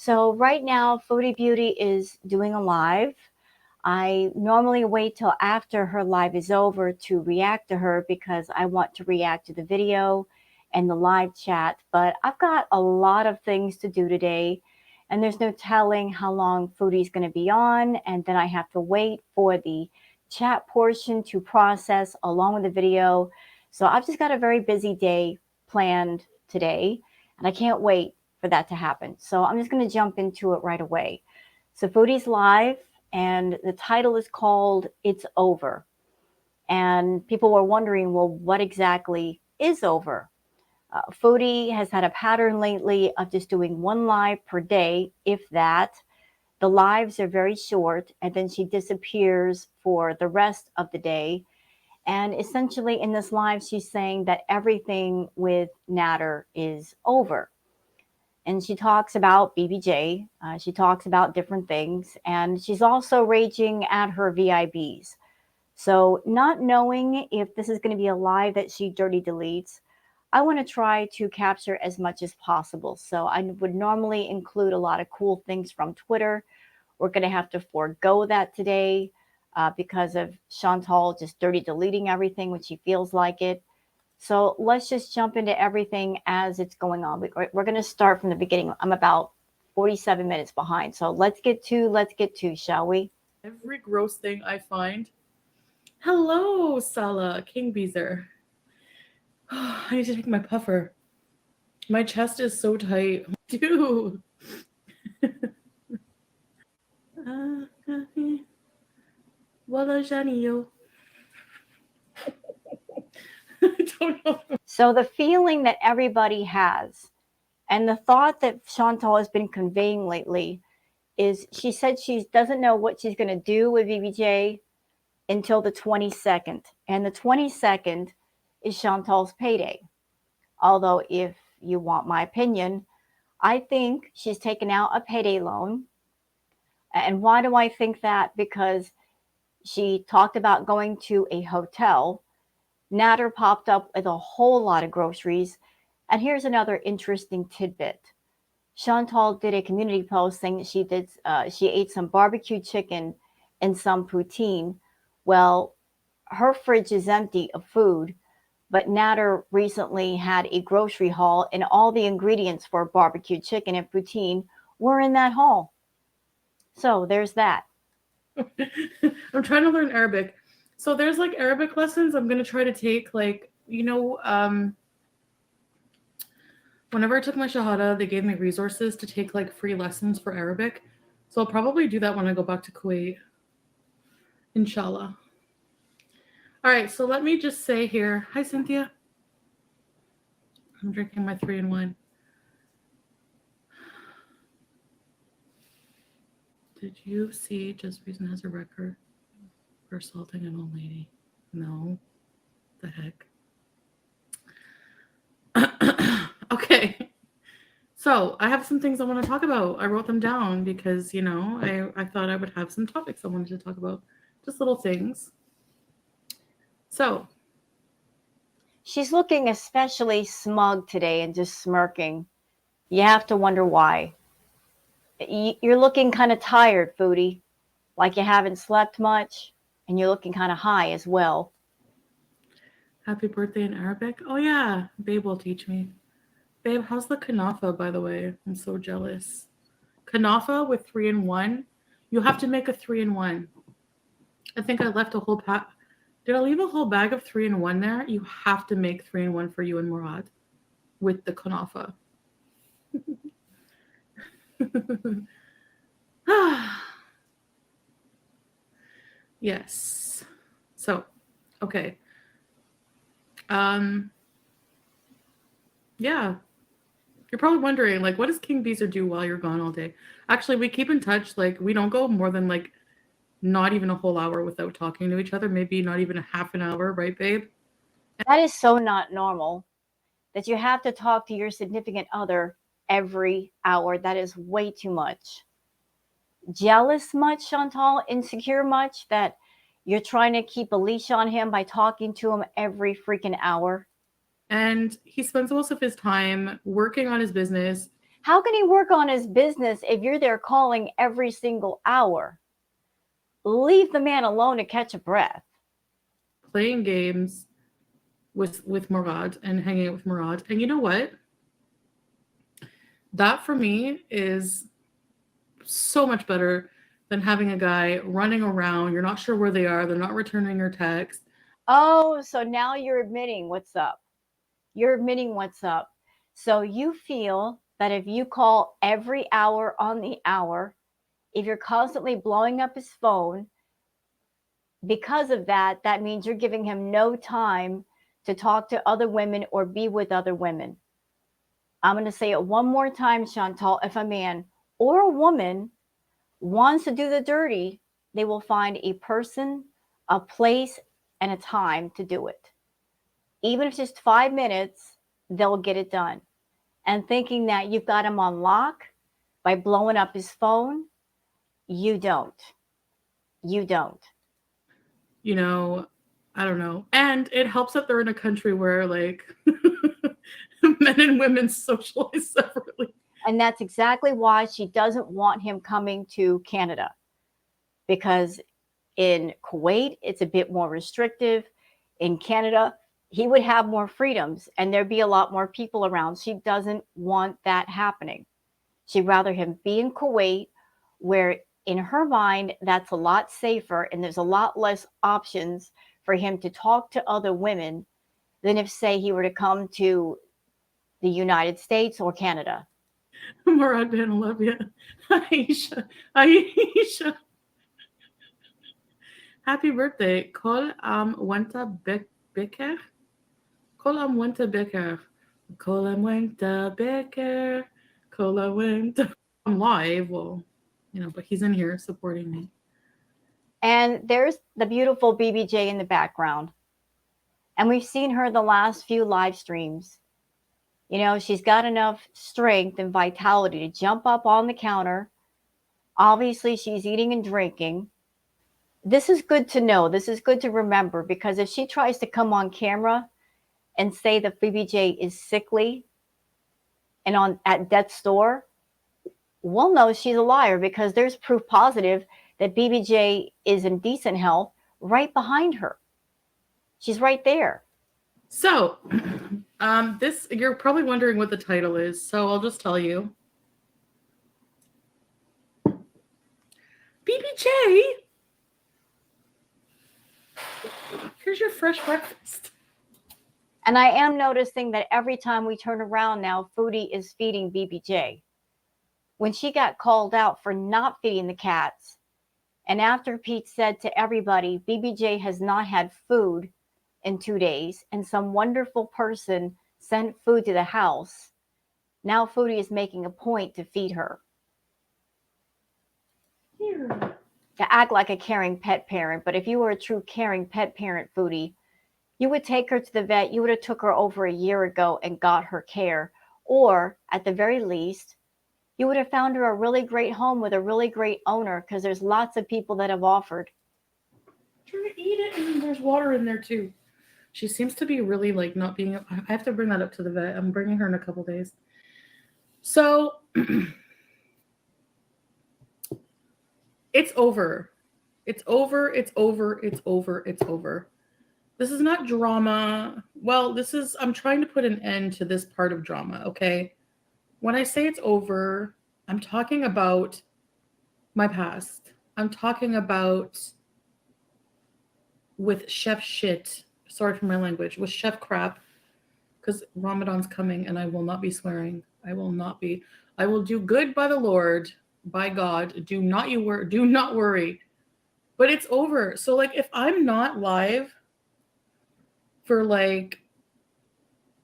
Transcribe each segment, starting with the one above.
So right now, Foodie Beauty is doing a live. I normally wait till after her live is over to react to her because I want to react to the video and the live chat. But I've got a lot of things to do today, and there's no telling how long Foodie's going to be on. And then I have to wait for the chat portion to process along with the video. So I've just got a very busy day planned today, and I can't wait for that to happen. So I'm just going to jump into it right away. So Foodie's live, and the title is called It's Over. And people were wondering, well, what exactly is over? Foodie has had a pattern lately of just doing one live per day, if that. The lives are very short, and then she disappears for the rest of the day. And essentially, in this live, she's saying that everything with Natter is over. And she talks about BBJ. She talks about different things, and she's also raging at her VIBs. So, not knowing if this is going to be a live that she dirty deletes, I want to try to capture as much as possible. So, I would normally include a lot of cool things from Twitter. We're going to have to forego that today because of Chantal just dirty deleting everything when she feels like it. So let's just jump into everything as it's going on. We're going to start from the beginning. I'm about 47 minutes behind. So let's get to, shall we? Every gross thing I find. Hello, Sala King Beezer. I need to take my puffer. My chest is so tight. Dude. Walla Janio. I don't know. So the feeling that everybody has and the thought that Chantal has been conveying lately is she said she doesn't know what she's going to do with BBJ until the 22nd. And the 22nd is Chantal's payday. Although, if you want my opinion, I think she's taken out a payday loan. And why do I think that? Because she talked about going to a hotel. Natter popped up with a whole lot of groceries. And here's another interesting tidbit. Chantal did a community post saying that she ate some barbecue chicken and some poutine. Well, her fridge is empty of food, but Natter recently had a grocery haul, and all the ingredients for barbecue chicken and poutine were in that haul. So there's that. I'm trying to learn Arabic. So there's like Arabic lessons I'm gonna try to take. Like, whenever I took my Shahada, they gave me resources to take like free lessons for Arabic. So I'll probably do that when I go back to Kuwait. Inshallah. All right, so let me just say here. Hi, Cynthia. I'm drinking my 3-in-1. Did you see Just Reason has a record for assaulting an old lady? No. The heck? Okay. So I have some things I want to talk about. I wrote them down because, I thought I would have some topics I wanted to talk about. Just little things. So. She's looking especially smug today and just smirking. You have to wonder why. You're looking kind of tired, Foodie, like you haven't slept much, and you're looking kind of high as well. Happy birthday in Arabic? Oh, yeah. Babe will teach me. Babe, how's the kanafa, by the way? I'm so jealous. Kanafa with 3-in-1? You have to make a 3-in-1. I think I left a whole pack. Did I leave a whole bag of 3-in-1 there? You have to make 3-in-1 for you and Murad with the kanafa. Yes. So, okay. Yeah. You're probably wondering, like, what does King Beezer do while you're gone all day? Actually, we keep in touch. Like, we don't go more than, like, not even a whole hour without talking to each other. Maybe not even a half an hour, right, babe? That is so not normal that you have to talk to your significant other every hour. That is way too much. Jealous much, Chantal? Insecure much that you're trying to keep a leash on him by talking to him every freaking hour? And he spends most of his time working on his business. How can he work on his business if you're there calling every single hour? Leave the man alone to catch a breath. Playing games with Murad and hanging out with Murad. And you know what? That for me is so much better than having a guy running around. You're not sure where they are. They're not returning your text. Oh, so now you're admitting what's up. You're admitting what's up. So you feel that if you call every hour on the hour, if you're constantly blowing up his phone, because of that, that means you're giving him no time to talk to other women or be with other women. I'm going to say it one more time, Chantal. If a man or a woman wants to do the dirty, they will find a person, a place, and a time to do it. Even if it's just 5 minutes, they'll get it done. And thinking that you've got him on lock by blowing up his phone, you don't. You don't. You know, I don't know. And it helps that they're in a country where like men and women socialize separately. And that's exactly why she doesn't want him coming to Canada, because in Kuwait, it's a bit more restrictive. In Canada, he would have more freedoms and there'd be a lot more people around. She doesn't want that happening. She'd rather him be in Kuwait, where in her mind, that's a lot safer and there's a lot less options for him to talk to other women than if, say, he were to come to the United States or Canada. Murad Ben, I love you. Aisha. Aisha. Happy birthday. Kol am wenta beker. Kol am wenta beker. Kol am wenta beker. Kol am wenta. I'm live. Well, you know, but he's in here supporting me. And there's the beautiful BBJ in the background. And we've seen her the last few live streams. You know, she's got enough strength and vitality to jump up on the counter. Obviously, she's eating and drinking. This is good to know. This is good to remember, because if she tries to come on camera and say that BBJ is sickly and on at death's door, we'll know she's a liar, because there's proof positive that BBJ is in decent health right behind her. She's right there. So, this you're probably wondering what the title is. So I'll just tell you. BBJ, here's your fresh breakfast. And I am noticing that every time we turn around now, Foodie is feeding BBJ. When she got called out for not feeding the cats, and after Pete said to everybody, BBJ has not had food in 2 days, and some wonderful person sent food to the house, now Foodie is making a point to feed her. Here. To act like a caring pet parent. But if you were a true caring pet parent, Foodie, you would take her to the vet. You would have took her over a year ago and got her care. Or at the very least, you would have found her a really great home with a really great owner, because there's lots of people that have offered. Try to eat it, and there's water in there too. She seems to be really like not being. I have to bring that up to the vet. I'm bringing her in a couple days. So it's over. It's over. It's over. It's over. It's over. This is not drama. Well, this is. I'm trying to put an end to this part of drama. Okay. When I say it's over, I'm talking about my past. I'm talking about with chef shit. Sorry for my language. With chef crap. Because Ramadan's coming and I will not be swearing. I will not be. I will do good by the Lord, by God. Do not worry. But it's over. So like if I'm not live for like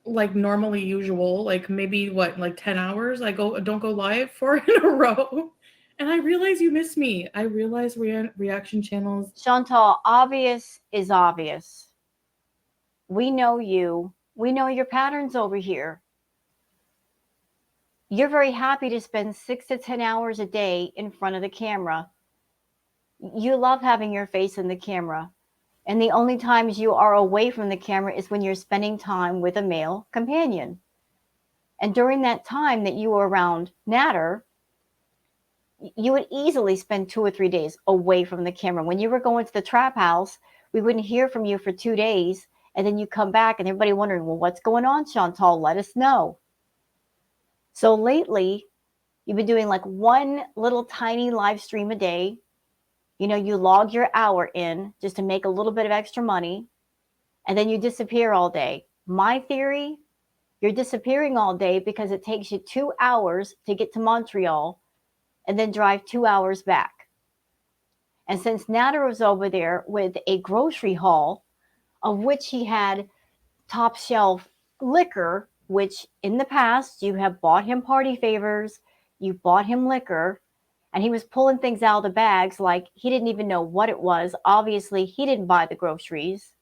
normally usual, like maybe what, like 10 hours, don't go live for in a row. And I realize you miss me. I realize reaction channels. Chantal, obvious is obvious. We know you. We know your patterns over here. You're very happy to spend 6 to 10 hours a day in front of the camera. You love having your face in the camera. And the only times you are away from the camera is when you're spending time with a male companion. And during that time that you were around Natter, you would easily spend 2 or 3 days away from the camera. When you were going to the trap house, we wouldn't hear from you for 2 days. And then you come back and everybody wondering, well, what's going on, Chantal? Let us know. So lately, you've been doing like one little tiny live stream a day. You know, you log your hour in just to make a little bit of extra money, and then you disappear all day. My theory, you're disappearing all day because it takes you 2 hours to get to Montreal and then drive 2 hours back. And since Nader was over there with a grocery haul, of which he had top shelf liquor, which in the past you have bought him party favors, you bought him liquor, and he was pulling things out of the bags like he didn't even know what it was. Obviously, he didn't buy the groceries.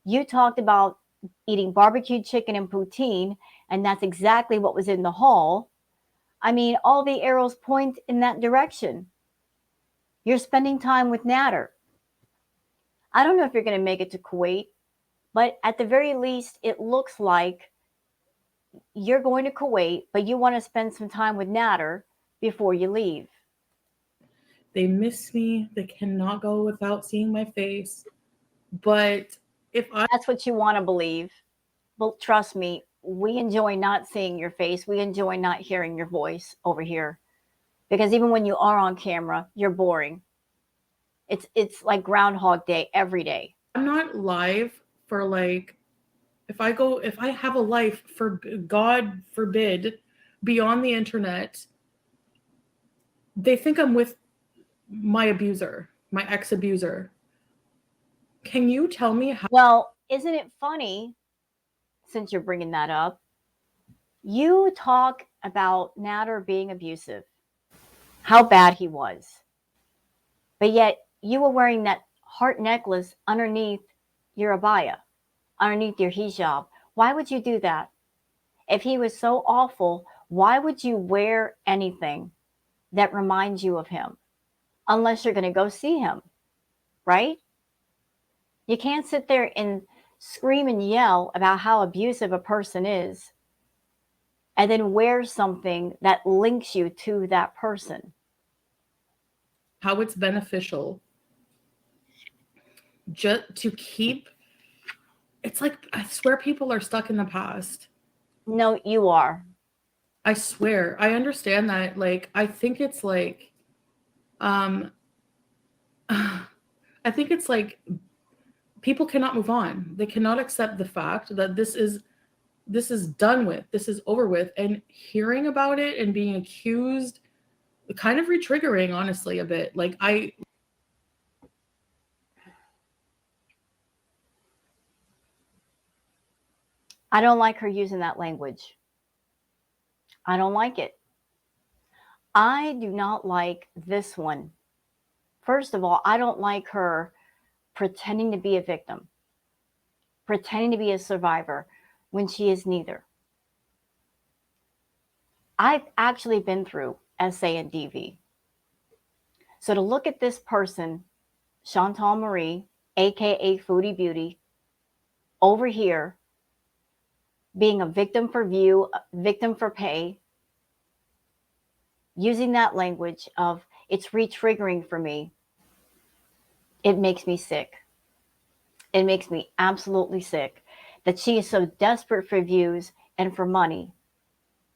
You talked about eating barbecued chicken and poutine, and that's exactly what was in the haul. I mean, all the arrows point in that direction. You're spending time with Nader. I don't know if you're going to make it to Kuwait, but at the very least, it looks like you're going to Kuwait, but you want to spend some time with Nader before you leave. They miss me. They cannot go without seeing my face. But if I That's what you want to believe. But trust me, we enjoy not seeing your face. We enjoy not hearing your voice over here. Because even when you are on camera, you're boring. It's like Groundhog Day every day. I'm not live for like if I have a life for God forbid beyond the internet, they think I'm with my abuser, my ex-abuser. Can you tell me how Well, isn't it funny, since you're bringing that up, you talk about Nader being abusive, how bad he was, but yet you were wearing that heart necklace underneath your abaya, underneath your hijab. Why would you do that? If he was so awful, why would you wear anything that reminds you of him? Unless you're going to go see him, right? You can't sit there and scream and yell about how abusive a person is and then wear something that links you to that person. it's beneficial just to keep it's like I swear people are stuck in the past. No, you are. I swear. I understand that like I think it's like um I think it's like people cannot move on. They cannot accept the fact that this is done with. This is over with and hearing about it and being accused kind of retriggering honestly a bit. Like I don't like her using that language. I don't like it. I do not like this one. First of all, I don't like her pretending to be a victim, pretending to be a survivor when she is neither. I've actually been through SA and DV. So to look at this person, Chantal Marie, aka Foodie Beauty, over here being a victim for view, victim for pay, using that language of it's re-triggering for me, it makes me sick. It makes me absolutely sick that she is so desperate for views and for money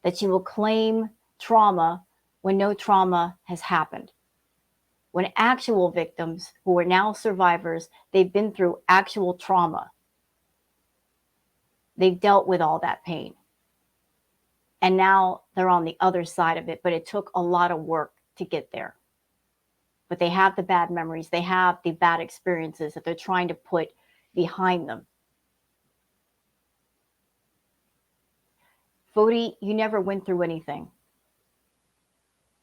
that she will claim trauma when no trauma has happened. When actual victims who are now survivors, they've been through actual trauma. They've dealt with all that pain. And now they're on the other side of it, but it took a lot of work to get there. But they have the bad memories, they have the bad experiences that they're trying to put behind them. Foodie, you never went through anything.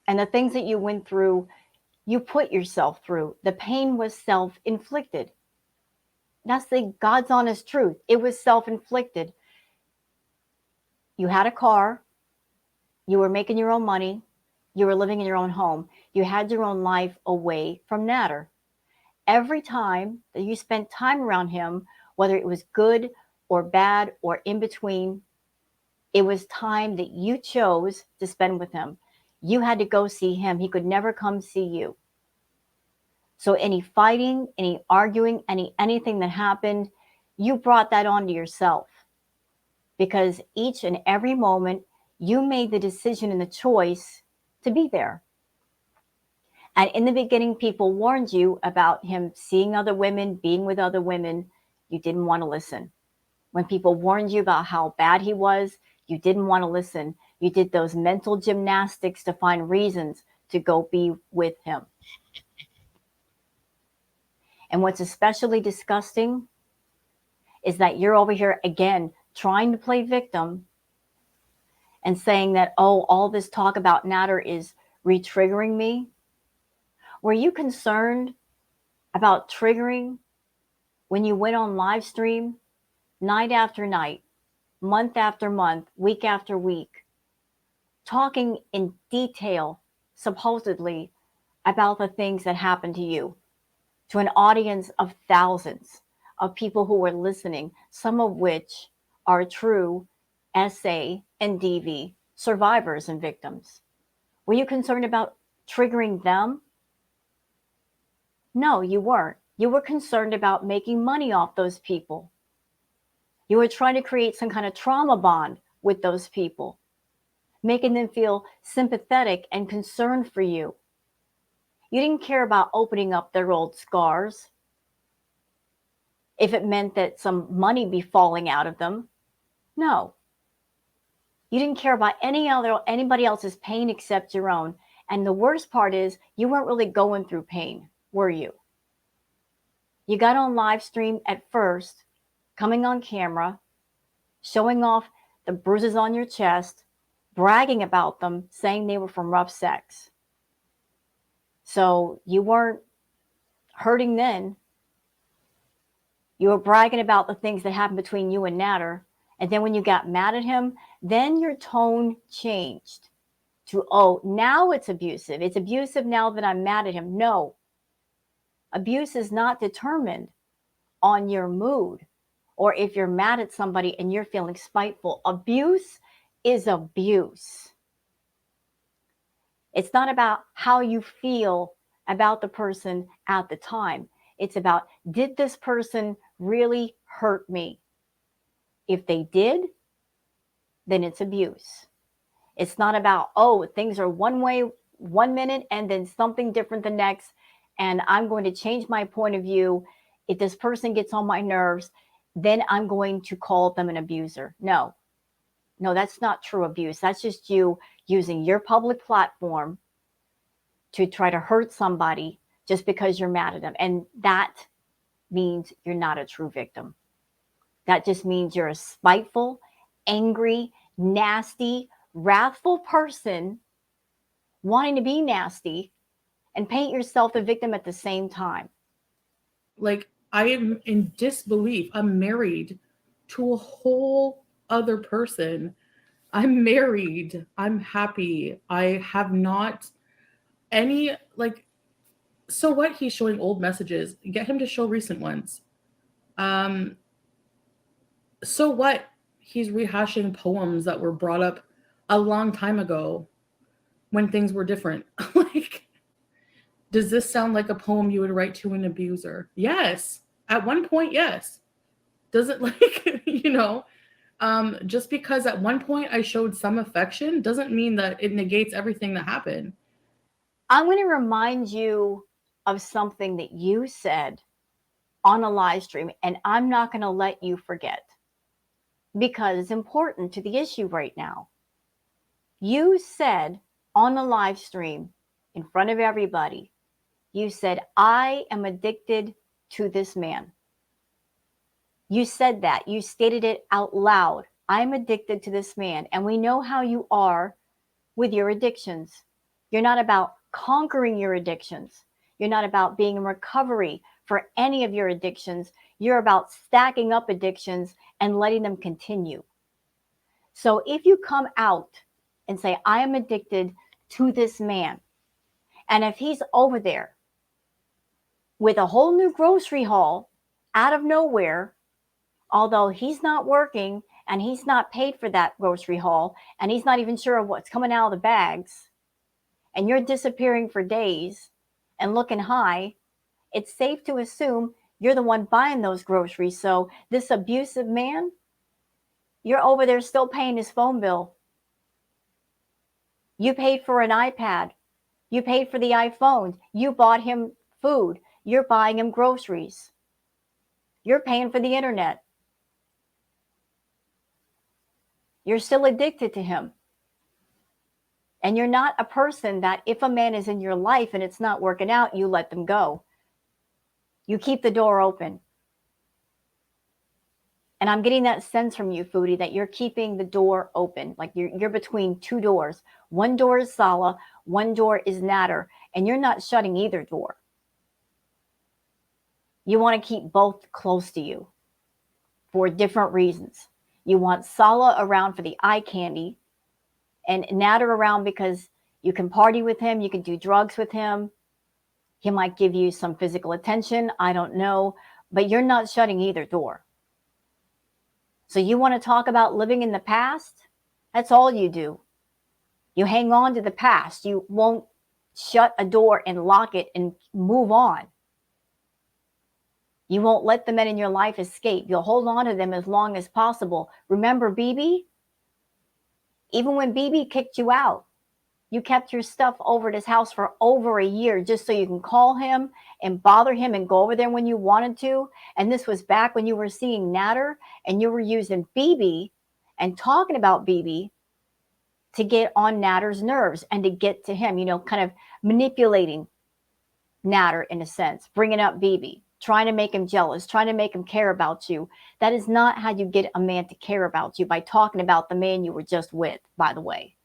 And the things that you went through, you put yourself through. The pain was self-inflicted. That's the God's honest truth. It was self-inflicted. You had a car, you were making your own money, you were living in your own home, you had your own life away from Nader. Every time that you spent time around him, whether it was good or bad or in between, It was time that you chose to spend with him. You had to go see him. He could never come see you. So any fighting, any arguing, anything that happened, you brought that onto yourself because each and every moment you made the decision and the choice to be there. And in the beginning, people warned you about him seeing other women, being with other women. You didn't want to listen. When people warned you about how bad he was, you didn't want to listen. You did those mental gymnastics to find reasons to go be with him. And what's especially disgusting is that you're over here again trying to play victim and saying that, oh, all this talk about Natter is re-triggering me. Were you concerned about triggering when you went on live stream night after night, month after month, week after week, talking in detail, supposedly, about the things that happened to you, to an audience of thousands of people who were listening, some of which are true SA and DV survivors and victims? Were you concerned about triggering them? No, you weren't. You were concerned about making money off those people. You were trying to create some kind of trauma bond with those people, making them feel sympathetic and concerned for you. You didn't care about opening up their old scars if it meant that some money be falling out of them. No. You didn't care about anybody else's pain except your own. And the worst part is you weren't really going through pain, were you? You got on live stream at first, coming on camera, showing off the bruises on your chest, bragging about them, saying they were from rough sex. So you weren't hurting then. You were bragging about the things that happened between you and Natter. And then when you got mad at him, then your tone changed to, oh, now it's abusive. It's abusive now that I'm mad at him. No. Abuse is not determined on your mood or if you're mad at somebody and you're feeling spiteful. Abuse is abuse. It's not about how you feel about the person at the time. It's about, did this person really hurt me? If they did, then it's abuse. It's not about, oh, things are one way 1 minute and then something different the next, and I'm going to change my point of view. If this person gets on my nerves, then I'm going to call them an abuser. No, that's not true abuse. That's just you using your public platform to try to hurt somebody just because you're mad at them. And that means you're not a true victim. That just means you're a spiteful, angry, nasty, wrathful person wanting to be nasty and paint yourself the victim at the same time. Like, I am in disbelief. I'm married to a whole other person. I'm married. I'm happy. I have not any, like, so what? He's showing old messages. Get him to show recent ones. Um, so what? He's rehashing poems that were brought up a long time ago when things were different. Like, does this sound like a poem you would write to an abuser? Yes. At one point, yes. Does it, like, just because at one point I showed some affection doesn't mean that it negates everything that happened. I'm going to remind you of something that you said on a live stream, and I'm not going to let you forget because it's important to the issue right now. You said on the live stream in front of everybody, you said, I am addicted to this man. You said that. You stated it out loud. I'm addicted to this man. And we know how you are with your addictions. You're not about conquering your addictions. You're not about being in recovery for any of your addictions. You're about stacking up addictions and letting them continue. So if you come out and say, I am addicted to this man, and if he's over there with a whole new grocery haul out of nowhere, although he's not working and he's not paid for that grocery haul, and he's not even sure of what's coming out of the bags, and you're disappearing for days and looking high, it's safe to assume you're the one buying those groceries. So this abusive man, you're over there still paying his phone bill. You paid for an iPad. You paid for the iPhone. You bought him food. You're buying him groceries. You're paying for the internet. You're still addicted to him. And you're not a person that if a man is in your life and it's not working out, you let them go. You keep the door open. And I'm getting that sense from you, Foodie, that you're keeping the door open. Like you're between two doors. One door is Sala, one door is Natter, and you're not shutting either door. You want to keep both close to you for different reasons. You want Sala around for the eye candy and Natter around because you can party with him, you can do drugs with him. He might give you some physical attention, I don't know, but you're not shutting either door. So you want to talk about living in the past? That's all you do. You hang on to the past. You won't shut a door and lock it and move on. You won't let the men in your life escape. You'll hold on to them as long as possible. Remember BB? Even when BB kicked you out, you kept your stuff over at his house for over a year just so you can call him and bother him and go over there when you wanted to. And this was back when you were seeing Natter and you were using BB and talking about BB to get on Natter's nerves and to get to him, kind of manipulating Natter in a sense, bringing up BB, trying to make him jealous, trying to make him care about you. That is not how you get a man to care about you, by talking about the man you were just with, by the way.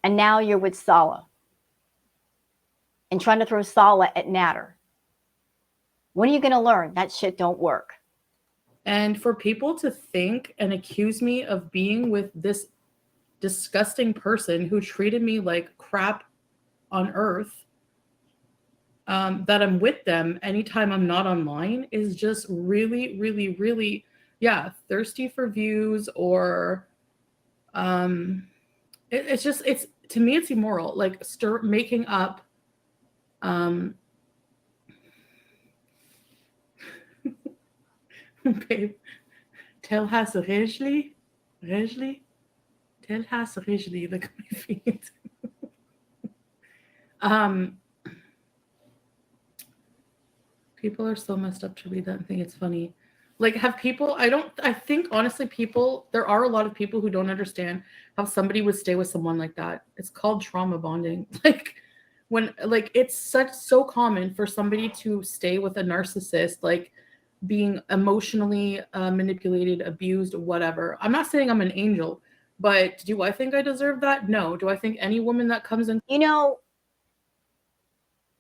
And now you're with Sala and trying to throw Sala at Natter. When are you going to learn that shit don't work? And for people to think and accuse me of being with this disgusting person who treated me like crap on earth, that I'm with them anytime I'm not online is just really, really, really, yeah, thirsty for views or it's just, it's, to me, it's immoral. Like making up, babe, tell has Rijli, tell has Rijli, look at my feet. People are so messed up to read that and think it's funny. Like, have people, I think honestly, there are a lot of people who don't understand how somebody would stay with someone like that. It's called trauma bonding. Like, it's so common for somebody to stay with a narcissist, like being emotionally manipulated, abused, whatever. I'm not saying I'm an angel, but do I think I deserve that? No. Do I think any woman that comes in?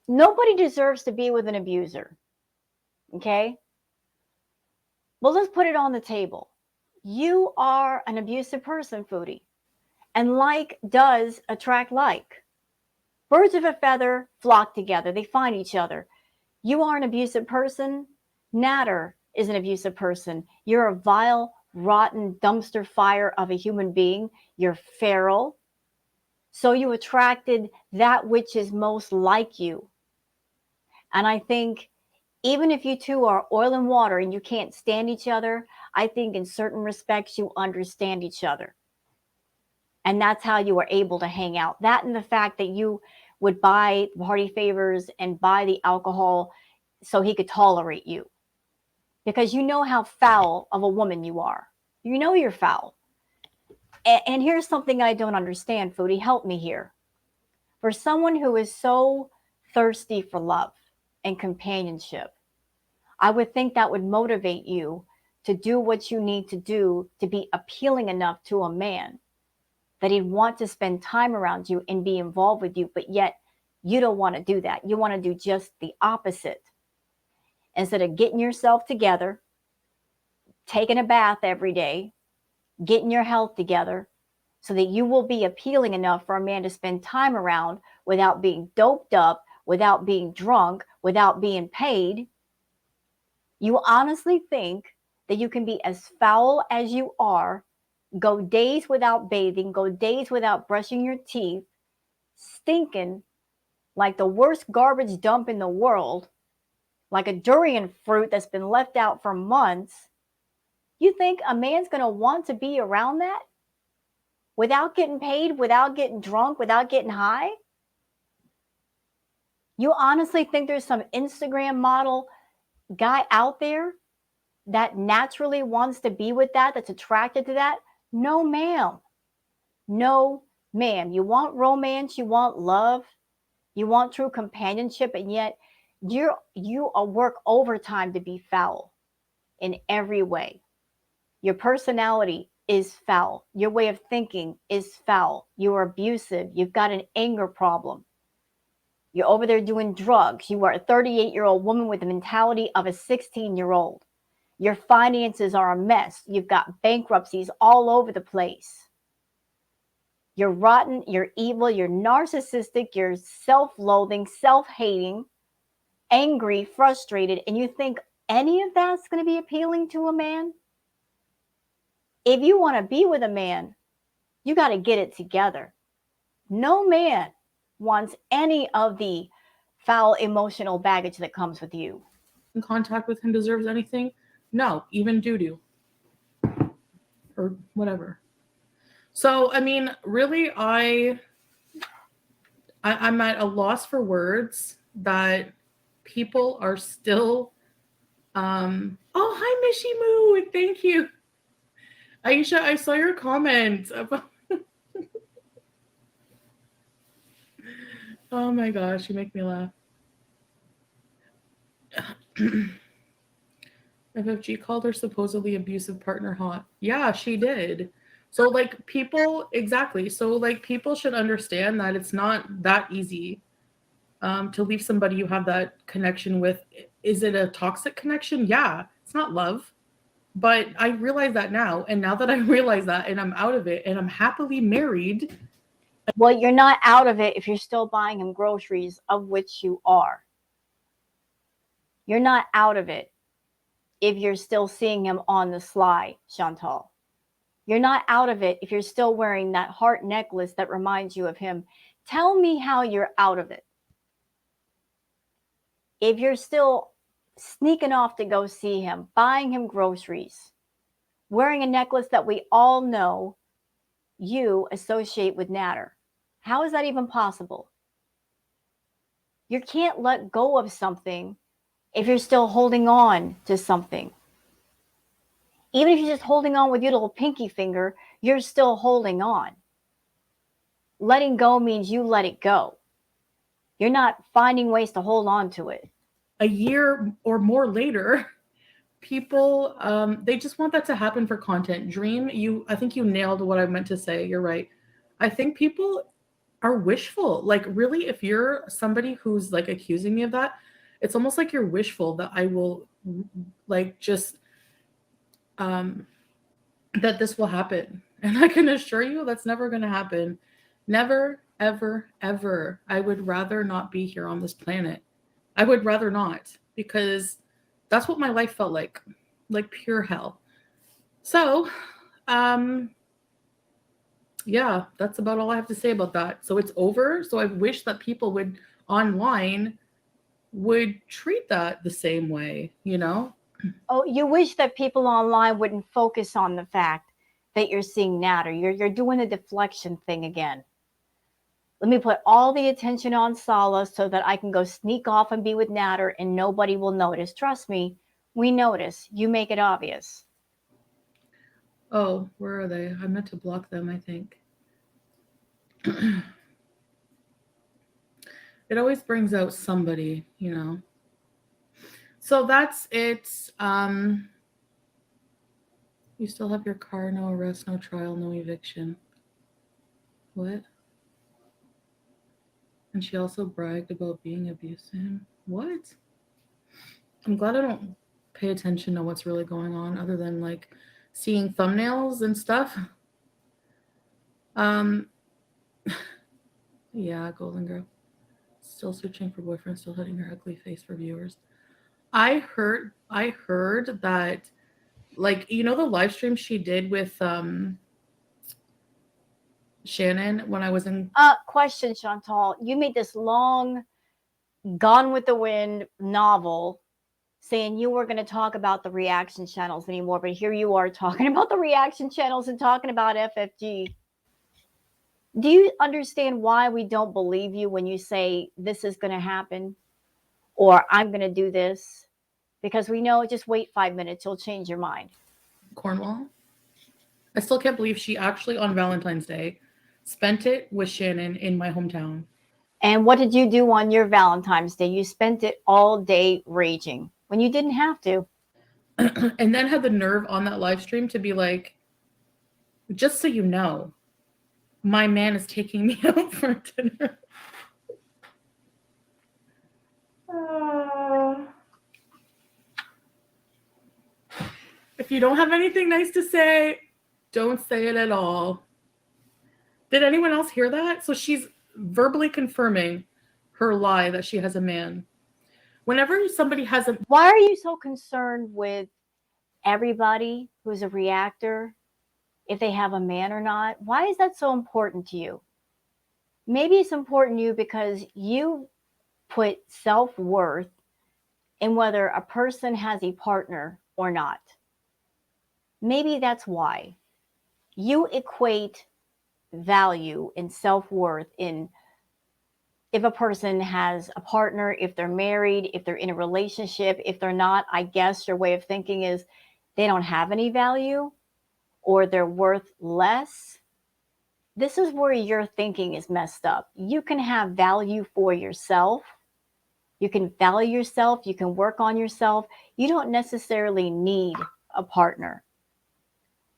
Nobody deserves to be with an abuser. Okay? Well, let's put it on the table. You are an abusive person, Foodie. And like does attract like. Birds of a feather flock together. They find each other. You are an abusive person. Natter is an abusive person. You're a vile, rotten dumpster fire of a human being. You're feral. So you attracted that which is most like you. And I think even if you two are oil and water and you can't stand each other, I think in certain respects you understand each other. And that's how you were able to hang out. That and the fact that you would buy party favors and buy the alcohol so he could tolerate you. Because you know how foul of a woman you are. You know you're foul. And here's something I don't understand, Foodie. Help me here. For someone who is so thirsty for love and companionship, I would think that would motivate you to do what you need to do to be appealing enough to a man that he'd want to spend time around you and be involved with you, but yet you don't want to do that. You want to do just the opposite. Instead of getting yourself together, taking a bath every day, getting your health together so that you will be appealing enough for a man to spend time around without being doped up, without being drunk, without being paid. You honestly think that you can be as foul as you are, go days without bathing, go days without brushing your teeth, stinking like the worst garbage dump in the world, like a durian fruit that's been left out for months. You think a man's going to want to be around that without getting paid, without getting drunk, without getting high? You honestly think there's some Instagram model guy out there that naturally wants to be with that, that's attracted to that? No, ma'am. No, ma'am. You want romance, you want love, you want true companionship, and yet you work overtime to be foul in every way. Your personality is foul. Your way of thinking is foul. You are abusive. You've got an anger problem. You're over there doing drugs. You are a 38-year-old woman with the mentality of a 16-year-old. Your finances are a mess. You've got bankruptcies all over the place. You're rotten, you're evil, you're narcissistic, you're self loathing, self hating, angry, frustrated, and you think any of that's going to be appealing to a man? If you want to be with a man, you got to get it together. No man wants any of the foul emotional baggage that comes with you. In contact with him deserves anything? No, even doo doo or whatever. So, I mean, really, I'm at a loss for words that people are still. Oh, hi, Mishy Moo. Thank you, Aisha. I saw your comment about. Oh my gosh, you make me laugh. FFG called her supposedly abusive partner hot. Yeah, she did. So like people exactly. So like people should understand that it's not that easy to leave somebody you have that connection with. Is it a toxic connection? Yeah, it's not love. But I realize that now, and now that I realize that, and I'm out of it, and I'm happily married. Well, you're not out of it if you're still buying him groceries, of which you are. You're not out of it if you're still seeing him on the sly, Chantal. You're not out of it if you're still wearing that heart necklace that reminds you of him. Tell me how you're out of it. If you're still sneaking off to go see him, buying him groceries, wearing a necklace that we all know you associate with Natter. How is that even possible? You can't let go of something if you're still holding on to something. Even if you're just holding on with your little pinky finger, you're still holding on. Letting go means you let it go. You're not finding ways to hold on to it. A year or more later, people they just want that to happen for content. Dream, you I think you nailed what I meant to say. You're right. I think people are wishful. Like really, if you're somebody who's like accusing me of that, it's almost like you're wishful that I will like just um that this will happen. And I can assure you that's never going to happen. Never, ever, ever. I would rather not be here on this planet. I would rather not because that's what my life felt like pure hell. So, um, yeah, that's about all I have to say about that. So it's over. So I wish that people would online would treat that the same way, you know? Oh, you wish that people online wouldn't focus on the fact that you're seeing Natter. You're doing the deflection thing again. Let me put all the attention on Sala so that I can go sneak off and be with Natter and nobody will notice. Trust me, we notice. You make it obvious. Oh, where are they? I meant to block them, I think. It always brings out somebody, you know. So that's it. You still have your car, no arrest, no trial, no eviction. What? And she also bragged about being abused to him. What? I'm glad I don't pay attention to what's really going on other than like seeing thumbnails and stuff. Um, yeah, Golden Girl. Still searching for boyfriend, still hitting her ugly face for viewers. I heard that, like, you know, the live stream she did with Shannon when I was in. Question, Chantal. You made this long Gone with the Wind novel saying you were going to talk about the reaction channels anymore, but here you are talking about the reaction channels and talking about FFG. Do you understand why we don't believe you when you say this is going to happen or I'm going to do this? Because we know just wait 5 minutes, you'll change your mind. Cornwall. I still can't believe she actually on Valentine's Day spent it with Shannon in my hometown. And what did you do on your Valentine's Day? You spent it all day raging when you didn't have to. And then had the nerve on that live stream to be like, just so you know, my man is taking me out for dinner. If you don't have anything nice to say, don't say it at all. Did anyone else hear that? So she's verbally confirming her lie that she has a man. Whenever somebody has a. Why are you so concerned with everybody who's a reactor, if they have a man or not? Why is that so important to you? Maybe it's important to you because you put self-worth in whether a person has a partner or not. Maybe that's why. You equate value and self-worth in if a person has a partner, if they're married, if they're in a relationship. If they're not, I guess your way of thinking is they don't have any value or they're worth less. This is where your thinking is messed up. You can have value for yourself. You can value yourself. You can work on yourself. You don't necessarily need a partner.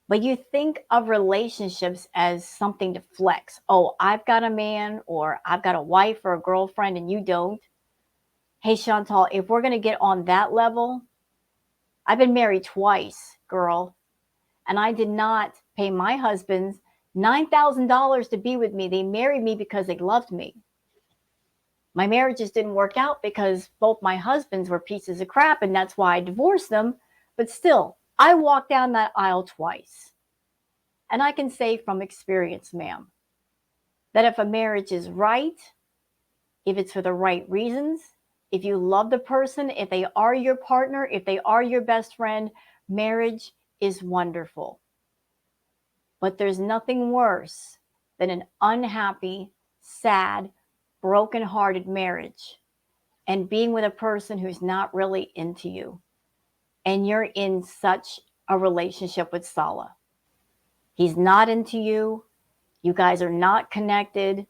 But you think of relationships as something to flex. Oh, I've got a man or I've got a wife or a girlfriend and you don't. Hey, Chantal, if we're going to get on that level, I've been married twice, girl. And I did not pay my husbands $9,000 to be with me. They married me because they loved me. My marriages didn't work out because both my husbands were pieces of crap, and that's why I divorced them. But still, I walked down that aisle twice. And I can say from experience, ma'am, that if a marriage is right, if it's for the right reasons, if you love the person, if they are your partner, if they are your best friend, marriage is wonderful. But there's nothing worse than an unhappy, sad, broken-hearted marriage and being with a person who's not really into you. And you're in such a relationship with Sala. He's not into you. You guys are not connected.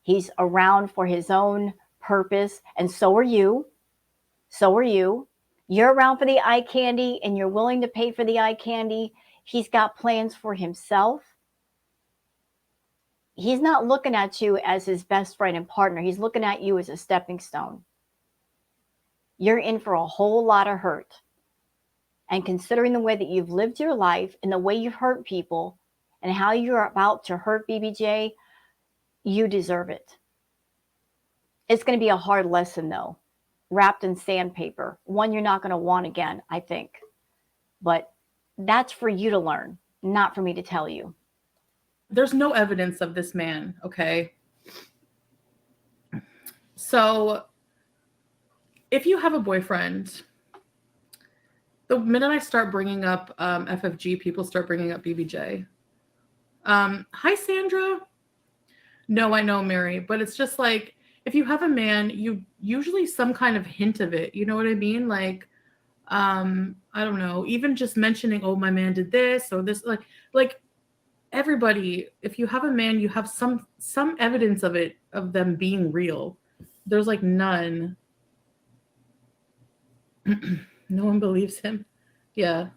He's around for his own purpose. And so are you. So are you. You're around for the eye candy and you're willing to pay for the eye candy. He's got plans for himself. He's not looking at you as his best friend and partner. He's looking at you as a stepping stone. You're in for a whole lot of hurt. And considering the way that you've lived your life and the way you've hurt people and how you're about to hurt BBJ, you deserve it. It's going to be a hard lesson, though, wrapped in sandpaper. One you're not going to want again, I think. But that's for you to learn, not for me to tell you. There's no evidence of this man, okay? So if you have a boyfriend, the minute I start bringing up FFG, people start bringing up BBJ. Hi, Sandra. No, I know, Mary, but it's just like, if you have a man, you usually some kind of hint of it. You know what I mean? Like, I don't know, even just mentioning, oh, my man did this or this, like everybody, if you have a man, you have some evidence of it, of them being real. There's like none. No one believes him. Yeah.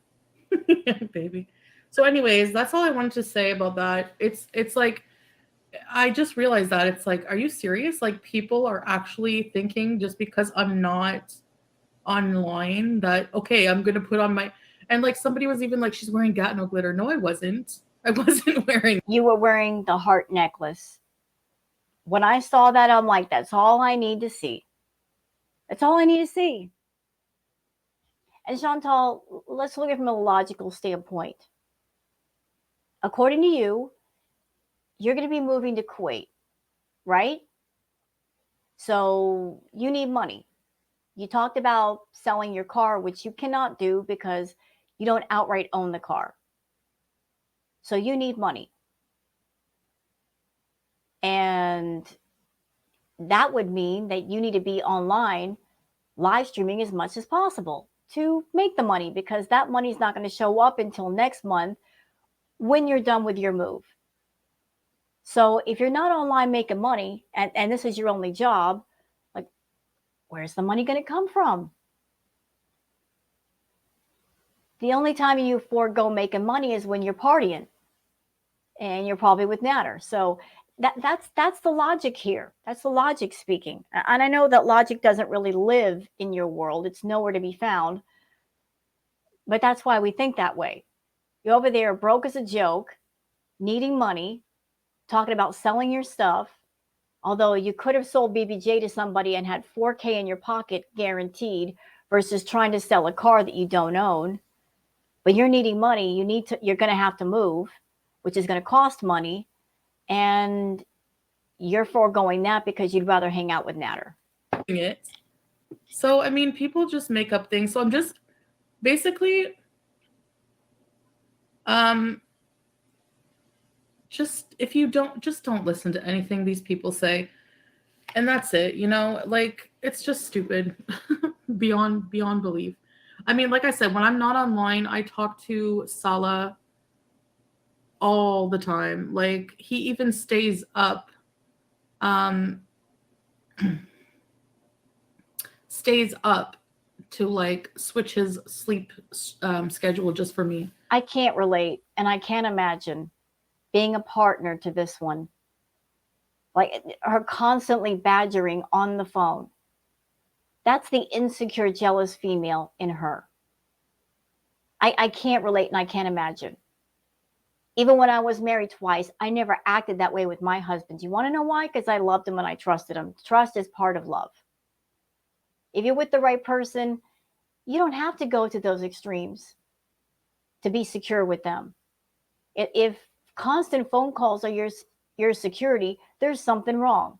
Baby. So anyways, that's all I wanted to say about that. It's like, I just realized that it's like, are you serious? Like, people are actually thinking just because I'm not online that, okay, I'm going to put on my, and like somebody was even like, she's wearing Gatineau glitter. No, I wasn't. I wasn't wearing. You were wearing the heart necklace. When I saw that, I'm like, that's all I need to see. That's all I need to see. And Chantal, let's look at it from a logical standpoint. According to you, you're going to be moving to Kuwait, right? So you need money. You talked about selling your car, which you cannot do because you don't outright own the car. So you need money. And that would mean that you need to be online live streaming as much as possible to make the money, because that money is not going to show up until next month when you're done with your move. So if you're not online making money, and this is your only job, like, where's the money going to come from? The only time you forego making money is when you're partying and you're probably with Natter. So that's the logic here. That's the logic speaking. And I know that logic doesn't really live in your world. It's nowhere to be found. But that's why we think that way. You're over there broke as a joke, needing money, talking about selling your stuff. Although you could have sold BBJ to somebody and had 4K in your pocket guaranteed versus trying to sell a car that you don't own. But you're needing money. You're going to have to move, which is going to cost money. And you're foregoing that because you'd rather hang out with Natter. It. So, I mean, people just make up things. So I'm just basically, just if you don't listen to anything these people say, and that's it. Like, it's just stupid, beyond belief. I mean, like I said, when I'm not online, I talk to Salah all the time. Like, he even stays up, um, stays up to like switch his sleep schedule just for me. I can't relate, and I can't imagine being a partner to this one. Like, her constantly badgering on the phone. That's the insecure, jealous female in her. I can't relate, and I can't imagine. Even when I was married twice, I never acted that way with my husband. You want to know why? Because I loved him and I trusted him. Trust is part of love. If you're with the right person, you don't have to go to those extremes to be secure with them. If constant phone calls are your security, there's something wrong.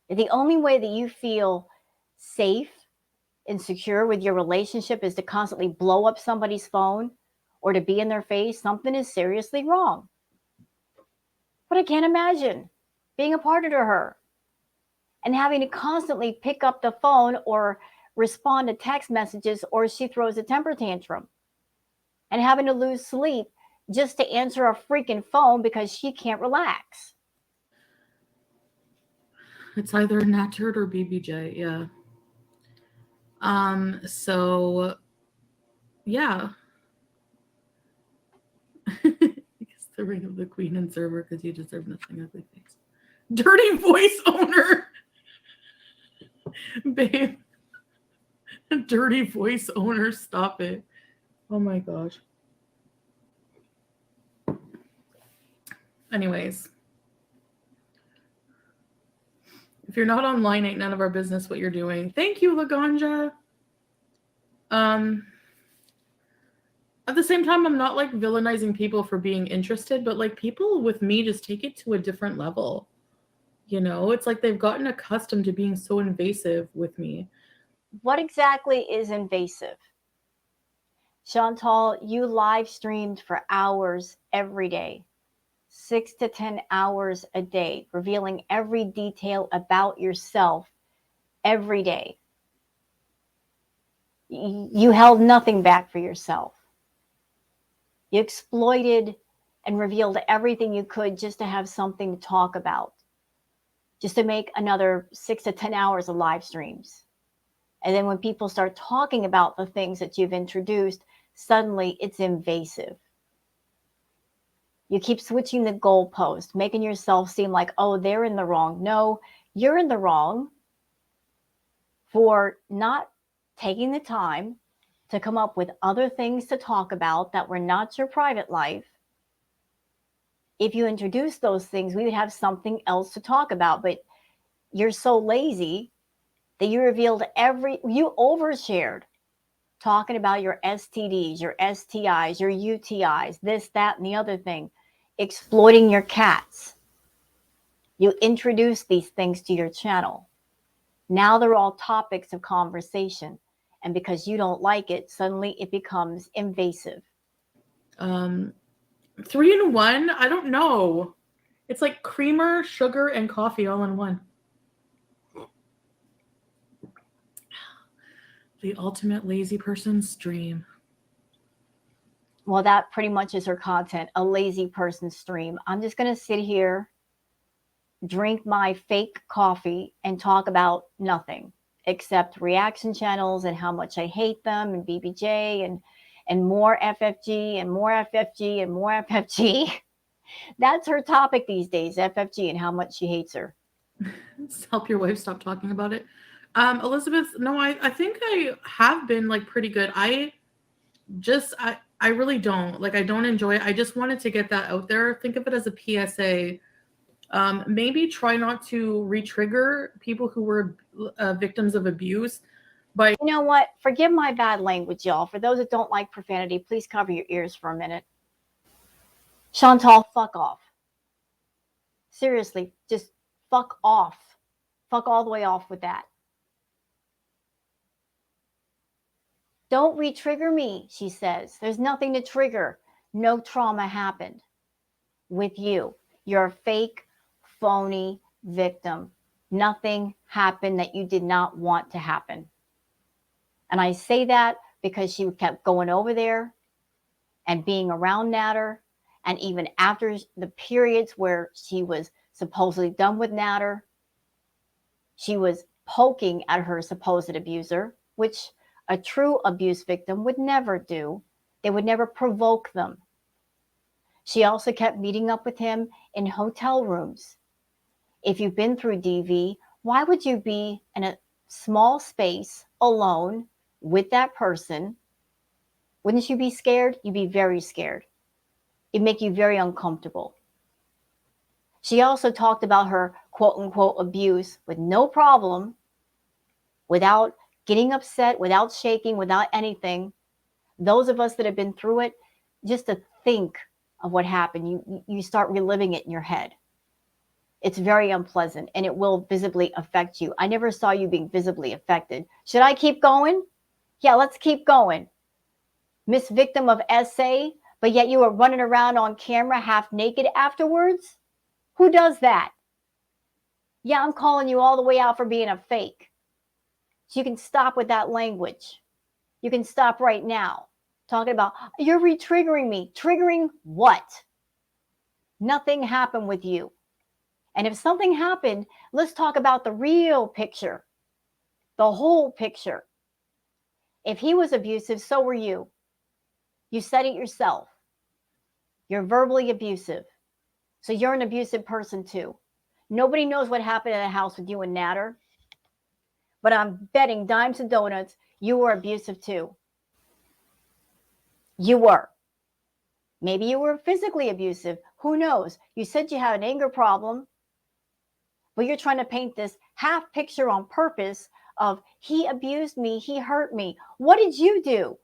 The only way that you feel safe and secure with your relationship is to constantly blow up somebody's phone or to be in their face, something is seriously wrong. But I can't imagine being a partner to her and having to constantly pick up the phone or respond to text messages, or she throws a temper tantrum, and having to lose sleep just to answer a freaking phone because she can't relax. It's either Nattered or BBJ, yeah. So yeah. It's the ring of the queen and server because you deserve nothing, ugly face. Dirty voice owner. Babe. Dirty voice owner, stop it. Oh my gosh. Anyways. If you're not online, ain't none of our business what you're doing. Thank you, Laganja. At the same time, I'm not like villainizing people for being interested, but like people with me just take it to a different level. It's like they've gotten accustomed to being so invasive with me. What exactly is invasive? Chantal, you live streamed for hours every day, 6 to 10 hours a day, revealing every detail about yourself every day. You held nothing back for yourself. You exploited and revealed everything you could just to have something to talk about, just to make another 6 to 10 hours of live streams. And then when people start talking about the things that you've introduced, suddenly it's invasive. You keep switching the goalpost, making yourself seem like, oh, they're in the wrong. No, you're in the wrong for not taking the time to come up with other things to talk about that were not your private life. If you introduced those things, we would have something else to talk about. But you're so lazy that you overshared talking about your STDs, your STIs, your UTIs, this, that, and the other thing, exploiting your cats. You introduce these things to your channel. Now they're all topics of conversation. And because you don't like it, suddenly it becomes invasive. 3-in-1, I don't know. It's like creamer, sugar, and coffee all in one. The ultimate lazy person's dream. Well, that pretty much is her content, a lazy person stream. I'm just going to sit here, drink my fake coffee, and talk about nothing except reaction channels and how much I hate them, and BBJ, and more FFG and more FFG and more FFG. That's her topic these days, FFG, and how much she hates her. Help your wife stop talking about it. Elizabeth, no, I think I have been like pretty good. I really don't. Like, I don't enjoy it. I just wanted to get that out there. Think of it as a PSA. Maybe try not to re-trigger people who were victims of abuse. But you know what? Forgive my bad language, y'all. For those that don't like profanity, please cover your ears for a minute. Chantal, fuck off. Seriously, just fuck off. Fuck all the way off with that. Don't re-trigger me, she says. There's nothing to trigger. No trauma happened with you. You're a fake, phony victim. Nothing happened that you did not want to happen. And I say that because she kept going over there and being around Natter. And even after the periods where she was supposedly done with Natter, she was poking at her supposed abuser, which a true abuse victim would never do. They would never provoke them. She also kept meeting up with him in hotel rooms. If you've been through DV, why would you be in a small space alone with that person? Wouldn't you be scared? You'd be very scared. It'd make you very uncomfortable. She also talked about her quote unquote abuse with no problem, without getting upset, without shaking, without anything. Those of us that have been through it, just to think of what happened, you start reliving it in your head. It's very unpleasant, and it will visibly affect you. I never saw you being visibly affected. Should I keep going? Yeah, let's keep going. Miss Victim of SA, but yet you were running around on camera half naked afterwards? Who does that? Yeah, I'm calling you all the way out for being a fake. So you can stop with that language. You can stop right now. Talking about, you're re-triggering me. Triggering what? Nothing happened with you. And if something happened, let's talk about the real picture, the whole picture. If he was abusive, so were you. You said it yourself. You're verbally abusive. So you're an abusive person too. Nobody knows what happened in the house with you and Natter. But I'm betting dimes and donuts you were abusive too. You were. Maybe you were physically abusive. Who knows? You said you had an anger problem. But you're trying to paint this half picture on purpose of he abused me, he hurt me. What did you do?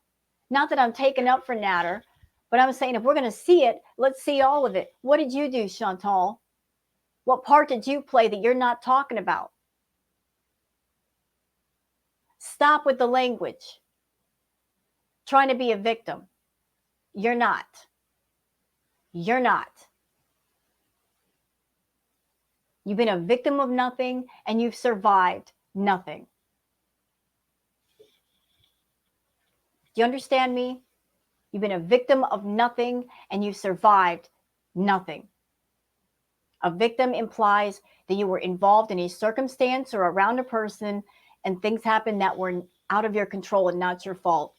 Not that I'm taking up for Natter, but I'm saying if we're going to see it, let's see all of it. What did you do, Chantal? What part did you play that you're not talking about? Stop with the language. Trying to be a victim. You're not. You're not. You've been a victim of nothing, and you've survived nothing. Do you understand me? You've been a victim of nothing, and you've survived nothing. A victim implies that you were involved in a circumstance or around a person, and things happened that were out of your control and not your fault.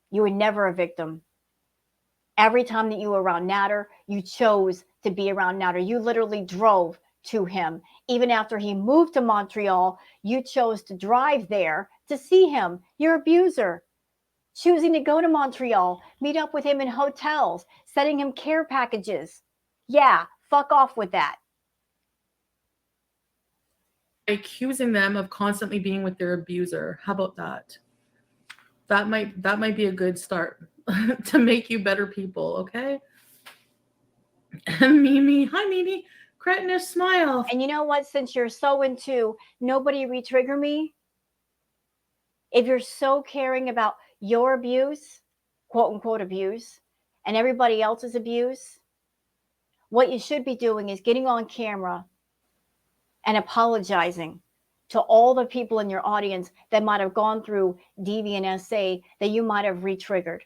You were never a victim. Every time that you were around Natter, you chose to be around Natter. You literally drove to him. Even after he moved to Montreal, you chose to drive there to see him, your abuser. Choosing to go to Montreal, meet up with him in hotels, sending him care packages. Yeah, fuck off with that. Accusing them of constantly being with their abuser. How about that? that might be a good start to make you better people, okay? Mimi, hi Mimi, cretinous smile. And you know what? Since you're so into nobody re-trigger me, if you're so caring about your abuse, quote unquote abuse, and everybody else's abuse, what you should be doing is getting on camera and apologizing to all the people in your audience that might have gone through DVNSA that you might have re-triggered,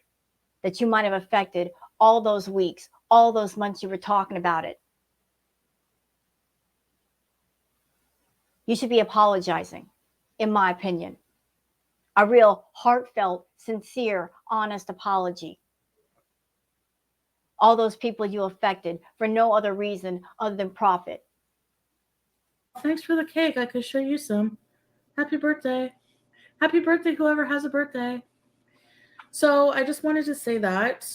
that you might have affected all those weeks, all those months you were talking about it. You should be apologizing, in my opinion. A real heartfelt, sincere, honest apology. All those people you affected for no other reason other than profit. Thanks for the cake. I could show you some. Happy birthday. Happy birthday, whoever has a birthday. So I just wanted to say that,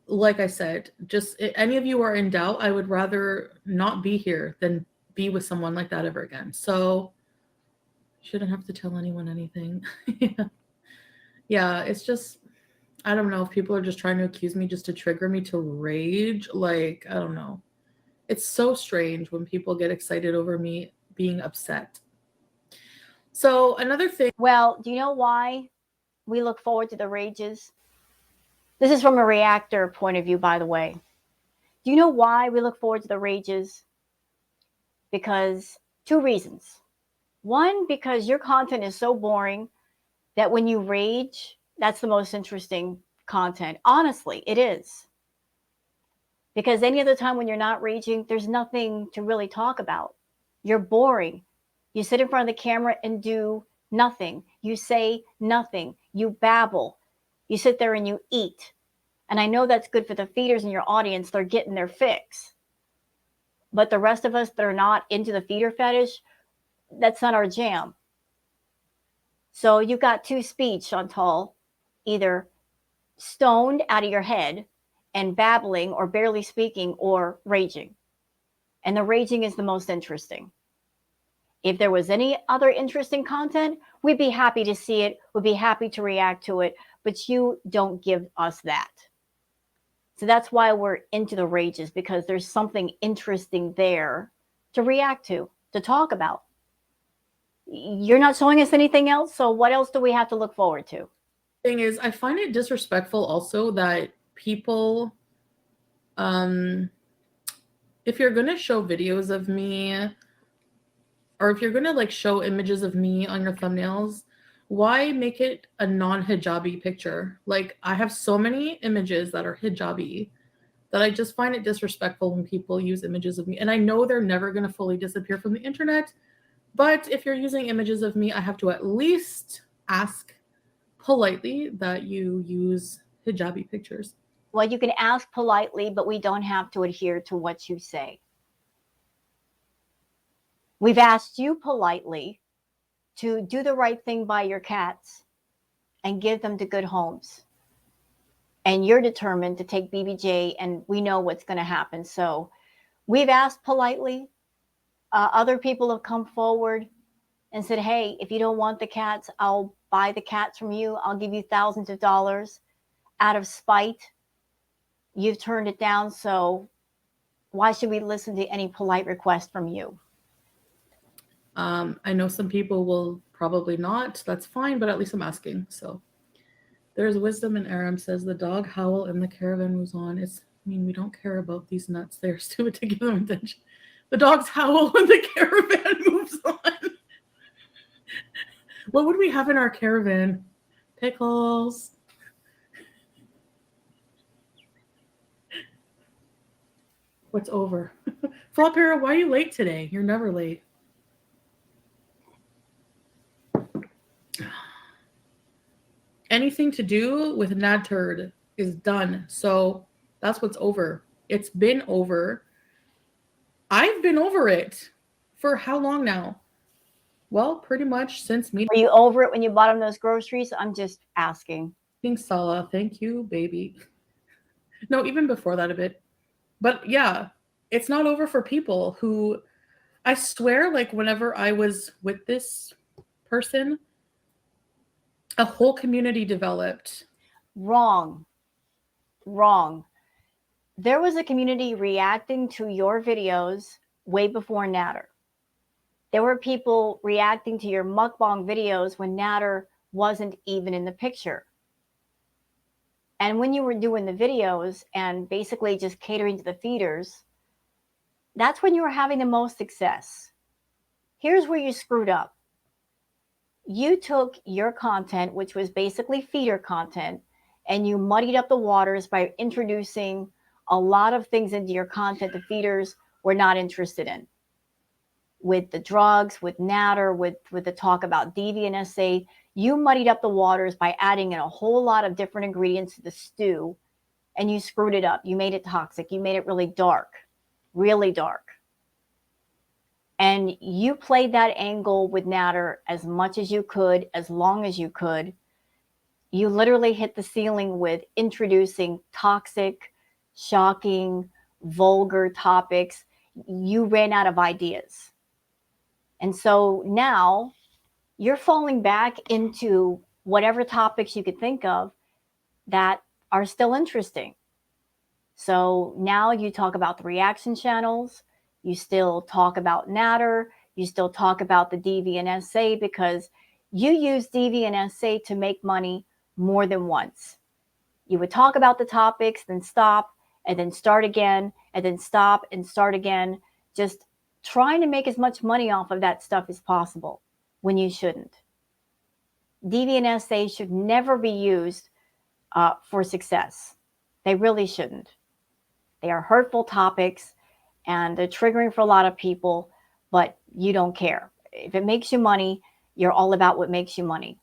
like I said, just any of you are in doubt, I would rather not be here than be with someone like that ever again. So shouldn't have to tell anyone anything. Yeah. Yeah, it's just, I don't know if people are just trying to accuse me just to trigger me to rage. Like, I don't know. It's so strange when people get excited over me being upset. So another thing. Well, do you know why we look forward to the rages? This is from a reactor point of view, by the way. Do you know why we look forward to the rages? Because two reasons. One, because your content is so boring that when you rage, that's the most interesting content. Honestly, it is. Because any other time when you're not raging, there's nothing to really talk about. You're boring. You sit in front of the camera and do nothing. You say nothing. You babble. You sit there and you eat. And I know that's good for the feeders in your audience. They're getting their fix. But the rest of us that are not into the feeder fetish, that's not our jam. So you've got two speeds, Chantal, either stoned out of your head and babbling or barely speaking or raging. And the raging is the most interesting. If there was any other interesting content, we'd be happy to see it. We'd be happy to react to it. But you don't give us that. So that's why we're into the rages, because there's something interesting there to react to talk about. You're not showing us anything else, so what else do we have to look forward to? Thing is, I find it disrespectful also that people, if you're gonna show videos of me, or if you're gonna like show images of me on your thumbnails, why make it a non-hijabi picture? Like, I have so many images that are hijabi that I just find it disrespectful when people use images of me. And I know they're never gonna fully disappear from the internet, but if you're using images of me, I have to at least ask politely that you use hijabi pictures. Well, you can ask politely, but we don't have to adhere to what you say. We've asked you politely to do the right thing by your cats and give them to good homes. And you're determined to take BBJ, and we know what's going to happen. So we've asked politely. Other people have come forward and said, hey, if you don't want the cats, I'll buy the cats from you. I'll give you thousands of dollars out of spite. You've turned it down, so why should we listen to any polite request from you? I know some people will probably not. That's fine, but at least I'm asking. So there's wisdom in Aram, says the dog howl and the caravan moves on. We don't care about these nuts. They're stupid to give them attention. The dogs howl when the caravan moves on. What would we have in our caravan? Pickles. What's over? Flopera, why are you late today? You're never late. Anything to do with Nadturd is done. So that's what's over. It's been over. I've been over it for how long now? Well, pretty much since meeting. Were you over it when you bought them those groceries? I'm just asking. Salah. Thank you, baby. No, even before that a bit. But yeah, it's not over for people who, I swear, like whenever I was with this person, a whole community developed. Wrong. Wrong. There was a community reacting to your videos way before Natter. There were people reacting to your mukbang videos when Natter wasn't even in the picture. And when you were doing the videos and basically just catering to the feeders, that's when you were having the most success. Here's where you screwed up. You took your content, which was basically feeder content, and you muddied up the waters by introducing a lot of things into your content the feeders were not interested in. With the drugs, with Natter, with the talk about DV and SA, you muddied up the waters by adding in a whole lot of different ingredients to the stew, and you screwed it up. You made it toxic. You made it really dark, really dark. And you played that angle with Natter as much as you could, as long as you could. You literally hit the ceiling with introducing toxic, shocking, vulgar topics. You ran out of ideas. And so now you're falling back into whatever topics you could think of that are still interesting. So now you talk about the reaction channels, you still talk about Natter, you still talk about the DV and SA because you use DV and SA to make money more than once. You would talk about the topics, then stop, and then start again, and then stop and start again, just trying to make as much money off of that stuff as possible when you shouldn't. DV and SA should never be used for success. They really shouldn't. They are hurtful topics and they're triggering for a lot of people, but you don't care. If it makes you money, you're all about what makes you money.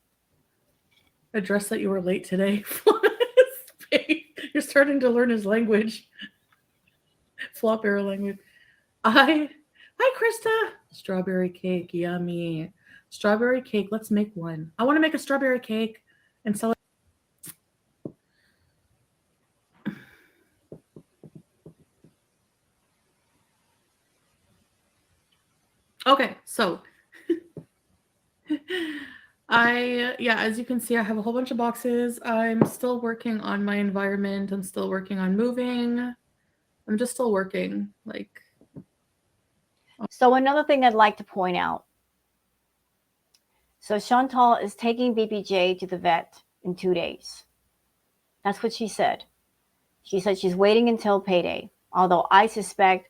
Address that you were late today. You're starting to learn his language. Flop arrow language. Hi, Krista. Strawberry cake, yummy. Strawberry cake, let's make one. I want to make a strawberry cake and sell it. Okay, so as you can see, I have a whole bunch of boxes. I'm still working on my environment. I'm still working on moving. I'm just still working. So another thing I'd like to point out. So Chantal is taking BBJ to the vet in 2 days. That's what she said. She said she's waiting until payday, although I suspect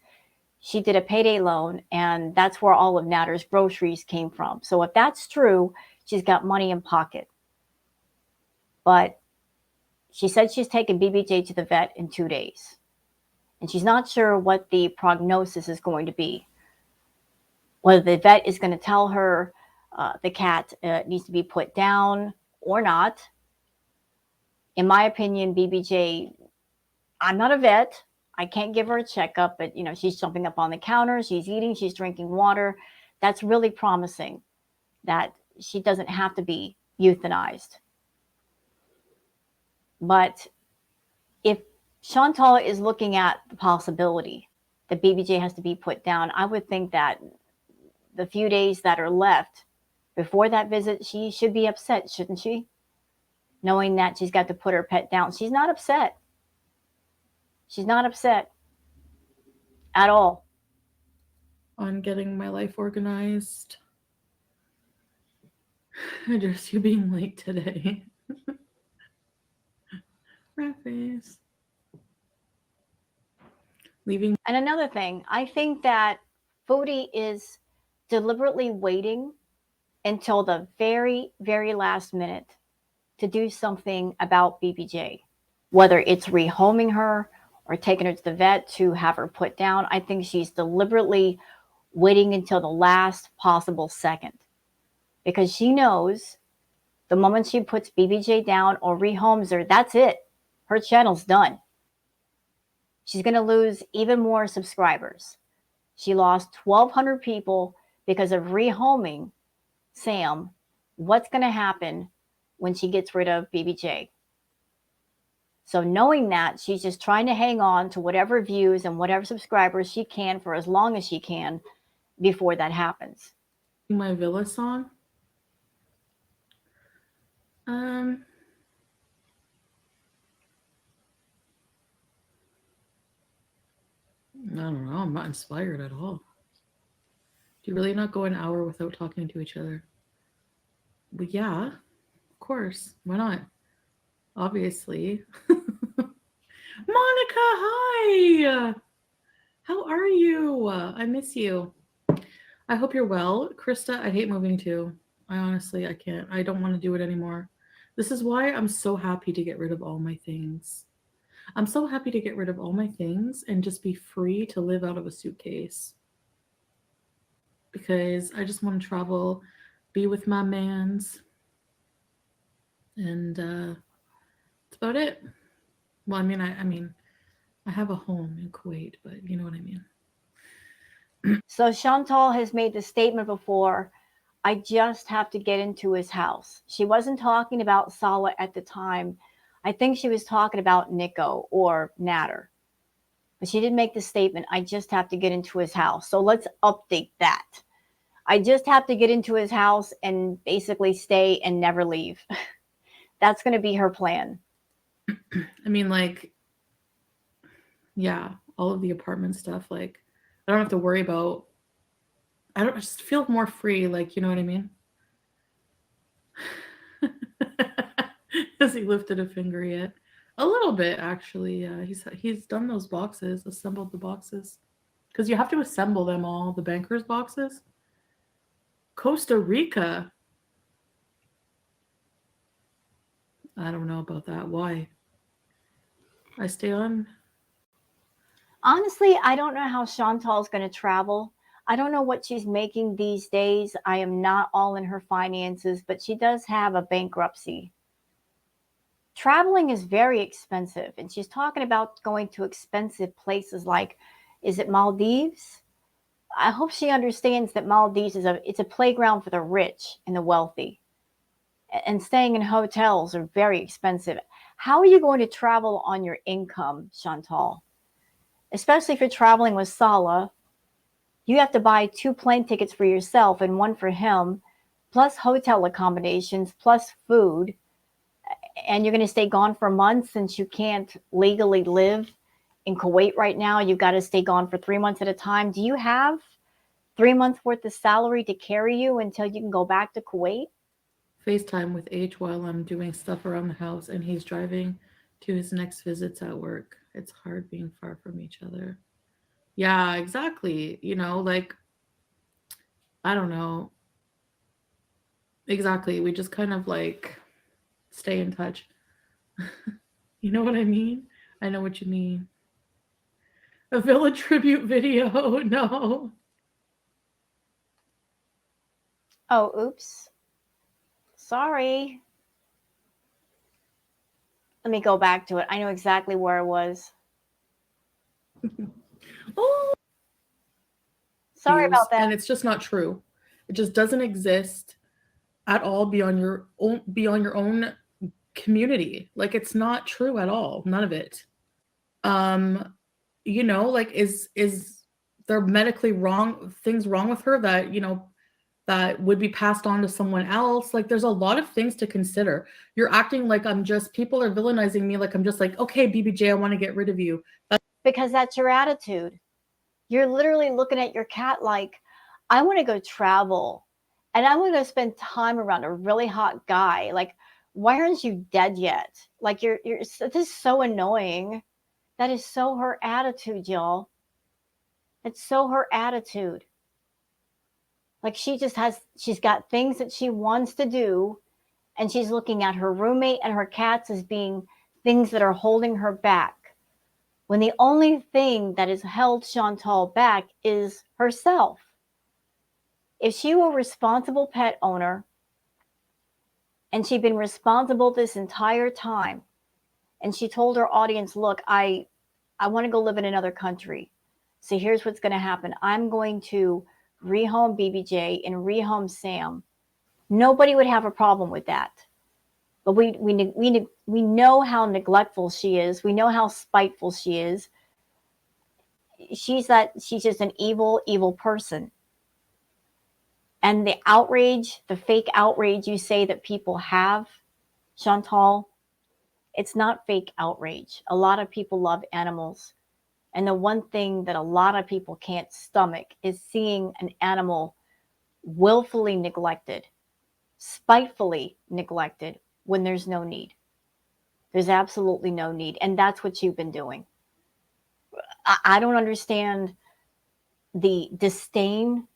she did a payday loan and that's where all of Natter's groceries came from. So if that's true, she's got money in pocket. But she said she's taking BBJ to the vet in 2 days. And she's not sure what the prognosis is going to be. Whether the vet is going to tell her the cat needs to be put down or not. In my opinion, BBJ, I'm not a vet. I can't give her a checkup, but she's jumping up on the counter, she's eating, she's drinking water. That's really promising that she doesn't have to be euthanized. But if Chantal is looking at the possibility that BBJ has to be put down, I would think that the few days that are left before that visit, she should be upset, shouldn't she? Knowing that she's got to put her pet down. She's not upset. She's not upset at all. On getting my life organized. Just you being late today. Rat face. Leaving. And another thing, I think that Foodie is deliberately waiting until the very, very last minute to do something about BBJ. Whether it's rehoming her or taking her to the vet to have her put down, I think she's deliberately waiting until the last possible second. Because she knows the moment she puts BBJ down or rehomes her, that's it. Her channel's done. She's going to lose even more subscribers. She lost 1,200 people because of rehoming Sam. What's going to happen when she gets rid of BBJ? So knowing that, she's just trying to hang on to whatever views and whatever subscribers she can for as long as she can before that happens. My Villa song. Um, I don't know. I'm not inspired at all. Do you really not go an hour without talking to each other? Well, yeah, of course. Why not? Obviously. Monica, hi! How are you? I miss you. I hope you're well. Krista, I hate moving too. I honestly, I can't. I don't want to do it anymore. This is why I'm so happy to get rid of all my things. I'm so happy to get rid of all my things and just be free to live out of a suitcase because I just want to travel, be with my mans, and that's about it. Well, I mean, I have a home in Kuwait, but you know what I mean. So Chantal has made the statement before, I just have to get into his house. She wasn't talking about Salah at the time. I think she was talking about Nico or Natter. But she did make the statement, I just have to get into his house. So let's update that. I just have to get into his house and basically stay and never leave. That's going to be her plan. I mean, like, yeah, all of the apartment stuff. Like, I don't have to worry about. I just feel more free. Like, you know what I mean? Has he lifted a finger yet? A little bit, actually. Yeah, he's done those boxes, assembled the boxes, because you have to assemble them all. The bankers boxes. Costa Rica. I don't know about that. Why? I stay on. Honestly, I don't know how Chantal's going to travel. I don't know what she's making these days. I am not all in her finances, but she does have a bankruptcy. Traveling is very expensive, and she's talking about going to expensive places like, is it Maldives? I hope she understands that Maldives is it's a playground for the rich and the wealthy. And staying in hotels are very expensive. How are you going to travel on your income, Chantal? Especially if you're traveling with Salah, you have to buy 2 plane tickets for yourself and one for him, plus hotel accommodations, plus food. And you're going to stay gone for months since you can't legally live in Kuwait right now. You've got to stay gone for 3 months at a time. Do you have 3 months worth of salary to carry you until you can go back to Kuwait? FaceTime with H while I'm doing stuff around the house and he's driving to his next visits at work. It's hard being far from each other. Yeah, exactly. Like, I don't know. Exactly. We just kind of like stay in touch. You know what I mean? I know what you mean. A villa tribute video. No. Oh, oops. Sorry. Let me go back to it. I know exactly where it was. Oh, Sorry about that. and it's just not true. It just doesn't exist at all beyond your own community. Like it's not true at all. None of it. Um, like is there medically wrong things wrong with her that would be passed on to someone else? Like there's a lot of things to consider. You're acting like people are villainizing me like I'm just like, okay, BBJ, I want to get rid of you. Because that's your attitude. You're literally looking at your cat like, I want to go travel and I want to spend time around a really hot guy. Like, why aren't you dead yet? Like, this is so annoying. That is so her attitude, y'all. It's so her attitude. Like, she's got things that she wants to do, and she's looking at her roommate and her cats as being things that are holding her back. When the only thing that has held Chantal back is herself. If she were a responsible pet owner and she'd been responsible this entire time, and she told her audience, look, I want to go live in another country. So here's what's going to happen. I'm going to rehome BBJ and rehome Sam. Nobody would have a problem with that. But we know how neglectful she is. We know how spiteful she is. She's just an evil person. And the outrage, the fake outrage you say that people have, Chantal, it's not fake outrage. A lot of people love animals. And the one thing that a lot of people can't stomach is seeing an animal willfully neglected, spitefully neglected when there's no need. There's absolutely no need. And that's what you've been doing. I don't understand the disdain,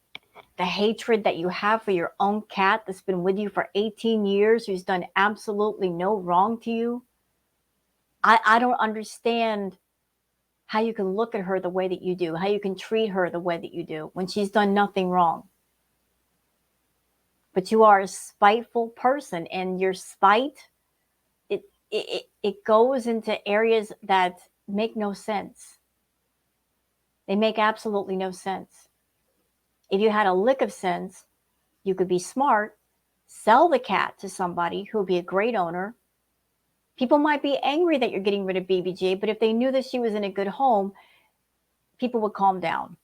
the hatred that you have for your own cat that's been with you for 18 years, who's done absolutely no wrong to you. I don't understand how you can look at her the way that you do, how you can treat her the way that you do when she's done nothing wrong. But you are a spiteful person, and your spite, it goes into areas that make no sense. They make absolutely no sense. If you had a lick of sense, you could be smart, sell the cat to somebody who would be a great owner. People might be angry that you're getting rid of BBJ, but if they knew that she was in a good home, people would calm down,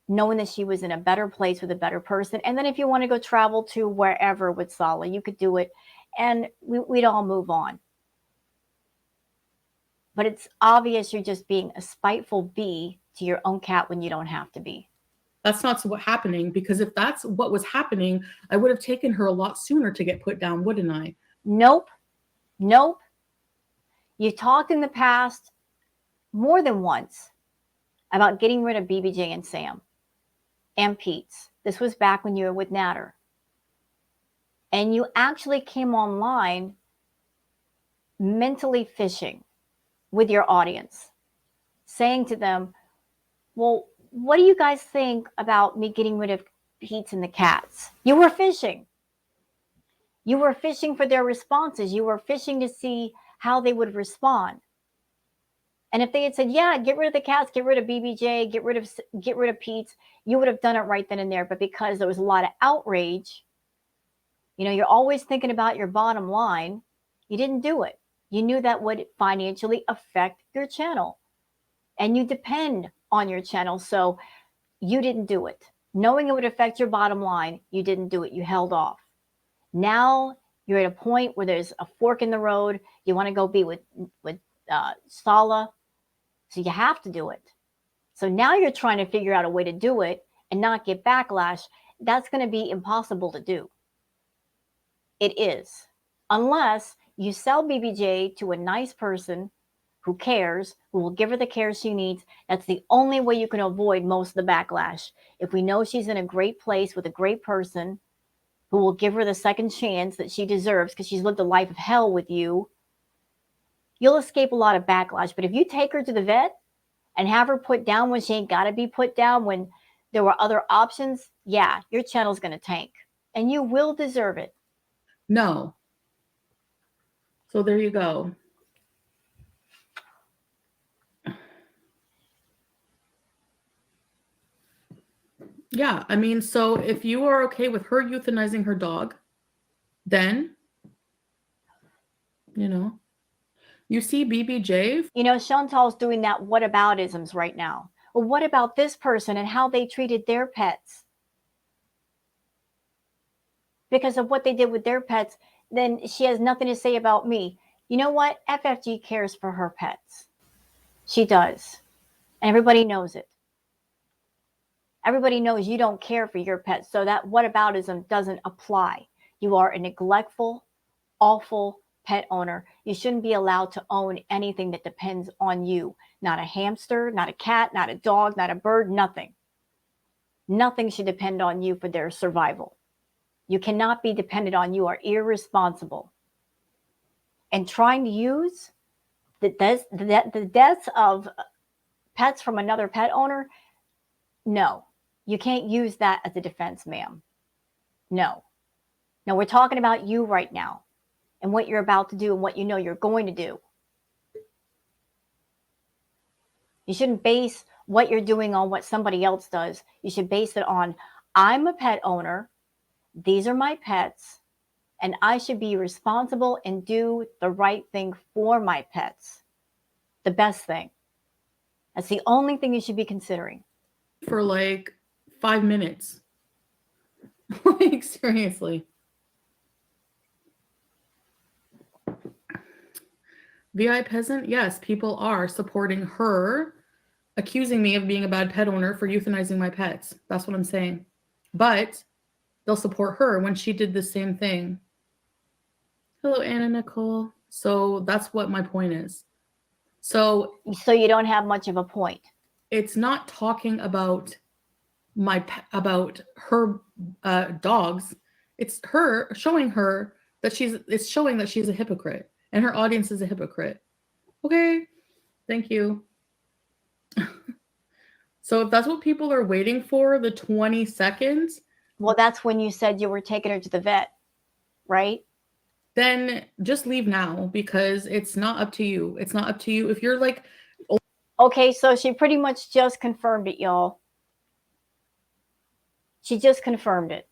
knowing that she was in a better place with a better person. And then if you want to go travel to wherever with Sala, you could do it, and we'd all move on. But it's obvious you're just being a spiteful bee to your own cat when you don't have to be. That's not what's happening, because if that's what was happening, I would have taken her a lot sooner to get put down, wouldn't I? Nope. Nope. You talked in the past more than once about getting rid of BBJ and Sam and Pete's. This was back when you were with Natter. And you actually came online mentally fishing with your audience, saying to them, well, what do you guys think about me getting rid of Pete's and the cats? You were fishing. You were fishing for their responses. You were fishing to see how they would respond. And if they had said, yeah, get rid of the cats, get rid of BBJ, get rid of Pete's, you would have done it right then and there. But because there was a lot of outrage, you're always thinking about your bottom line, you didn't do it. You knew that would financially affect your channel. And you depend on your channel, so you didn't do it. Knowing it would affect your bottom line, you didn't do it. You held off. Now you're at a point where there's a fork in the road. You want to go be with Sala, so you have to do it. So now you're trying to figure out a way to do it and not get backlash. That's going to be impossible to do. It is. Unless you sell BBJ to a nice person who cares, who will give her the care she needs. That's the only way you can avoid most of the backlash. If we know she's in a great place with a great person who will give her the second chance that she deserves because she's lived a life of hell with you, you'll escape a lot of backlash. But if you take her to the vet and have her put down when she ain't got to be put down, when there were other options, yeah, your channel's going to tank. And you will deserve it. No. So there you go. Yeah, I mean, so if you are okay with her euthanizing her dog, then, you see BBJ. Chantal's doing that whataboutisms right now. Well, what about this person and how they treated their pets? Because of what they did with their pets, then she has nothing to say about me. You know what? FFG cares for her pets. She does. And everybody knows it. Everybody knows you don't care for your pets, so that whataboutism doesn't apply. You are a neglectful, awful pet owner. You shouldn't be allowed to own anything that depends on you. Not a hamster, not a cat, not a dog, not a bird, nothing. Nothing should depend on you for their survival. You cannot be dependent on. You are irresponsible. And trying to use the deaths of pets from another pet owner, no. You can't use that as a defense, ma'am. No. No, we're talking about you right now and what you're about to do and what you know you're going to do. You shouldn't base what you're doing on what somebody else does. You should base it on, I'm a pet owner, these are my pets, and I should be responsible and do the right thing for my pets. The best thing. That's the only thing you should be considering. For like 5 minutes. Like, seriously. VI peasant, yes, people are supporting her, accusing me of being a bad pet owner for euthanizing my pets. That's what I'm saying. But they'll support her when she did the same thing. Hello, Anna Nicole. So that's what my point is. So you don't have much of a point. it's not talking about about her dogs. It's her showing her that it's showing that she's a hypocrite and her audience is a hypocrite. Okay, thank you. So if that's what people are waiting for, the 20 seconds. Well, that's when you said you were taking her to the vet, right? Then just leave now because it's not up to you. It's not up to you. If you're like, okay, so she pretty much just confirmed it, y'all. She just confirmed it.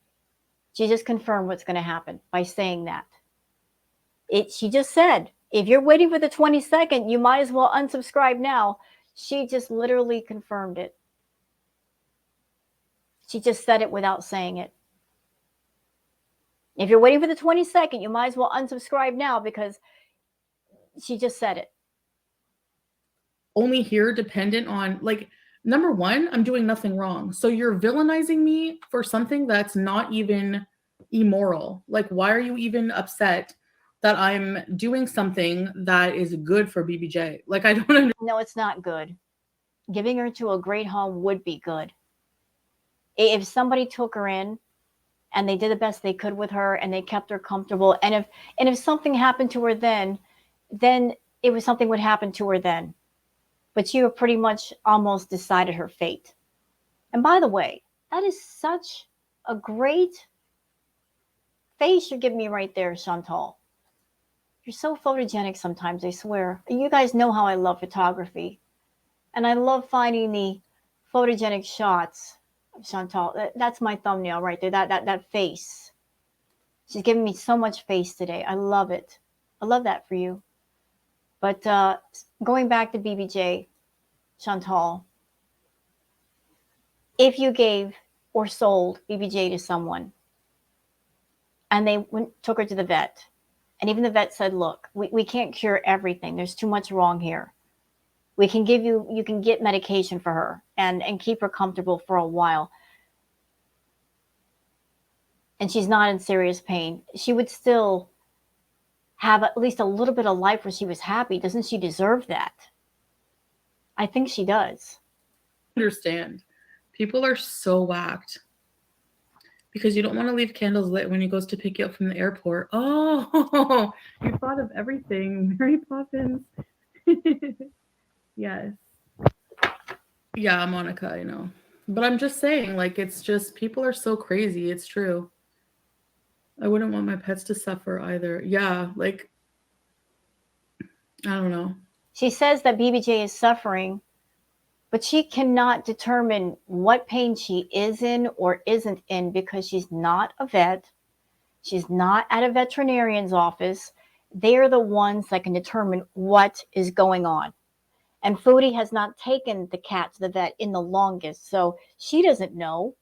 She just confirmed what's going to happen by saying that. She just said, if you're waiting for the 22nd, you might as well unsubscribe now. She just literally confirmed it. She just said it without saying it. If you're waiting for the 22nd, you might as well unsubscribe now because she just said it. Only here dependent on, like, number one, I'm doing nothing wrong. So you're villainizing me for something that's not even immoral. Like, why are you even upset that I'm doing something that is good for BBJ? Like, I don't understand. No, it's not good. Giving her to a great home would be good. If somebody took her in and they did the best they could with her and they kept her comfortable, and if something happened to her then it was something would happen to her then. But you have pretty much almost decided her fate. And by the way, that is such a great face you're giving me right there, Chantal. You're so photogenic sometimes, I swear. You guys know how I love photography. And I love finding the photogenic shots of Chantal. That's my thumbnail right there, that face. She's giving me so much face today. I love it. I love that for you. But going back to BBJ, Chantal, if you gave or sold BBJ to someone and they took her to the vet, and even the vet said, look, we can't cure everything. There's too much wrong here. We can give you can get medication for her and keep her comfortable for a while. And she's not in serious pain. She would still have at least a little bit of life where she was happy. Doesn't she deserve that? I think she does. Understand. People are so whacked because you don't want to leave candles lit when he goes to pick you up from the airport. Oh, you thought of everything. Mary Poppins. Yes. Yeah, Monica, I know. But I'm just saying, like, it's just people are so crazy. It's true. I wouldn't want my pets to suffer either. Yeah, like, I don't know. She says that BBJ is suffering, but she cannot determine what pain she is in or isn't in because she's not a vet. She's not at a veterinarian's office. They're the ones that can determine what is going on. And Foodie has not taken the cat to the vet in the longest, so she doesn't know.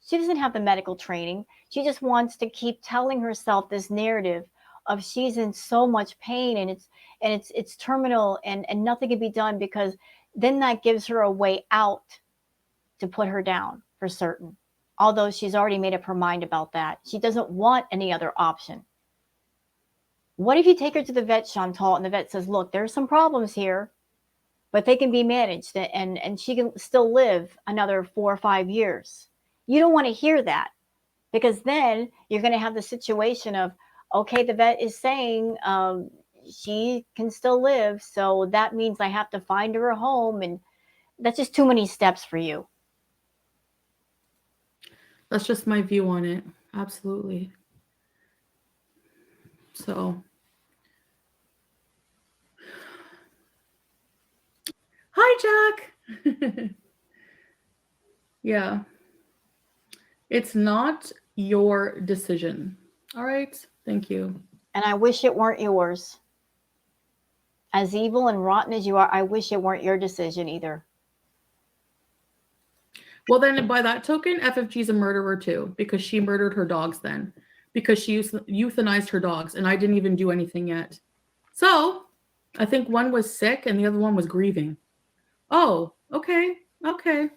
She doesn't have the medical training. She just wants to keep telling herself this narrative of she's in so much pain and it's terminal and nothing can be done, because then that gives her a way out to put her down for certain. Although she's already made up her mind about that. She doesn't want any other option. What if you take her to the vet, Chantal, and the vet says, look, there's some problems here, but they can be managed and she can still live another 4 or 5 years. You don't want to hear that, because then you're going to have the situation of, okay, the vet is saying she can still live, so that means I have to find her a home, and that's just too many steps for you. That's just my view on it. Absolutely. So, hi, Jack. Yeah. It's not your decision. All right. Thank you. And I wish it weren't yours. As evil and rotten as you are, I wish it weren't your decision either. Well, then by that token, FFG's a murderer too, because she murdered her dogs then, because she euthanized her dogs, and I didn't even do anything yet. So, I think one was sick and the other one was grieving. Oh, okay. Okay.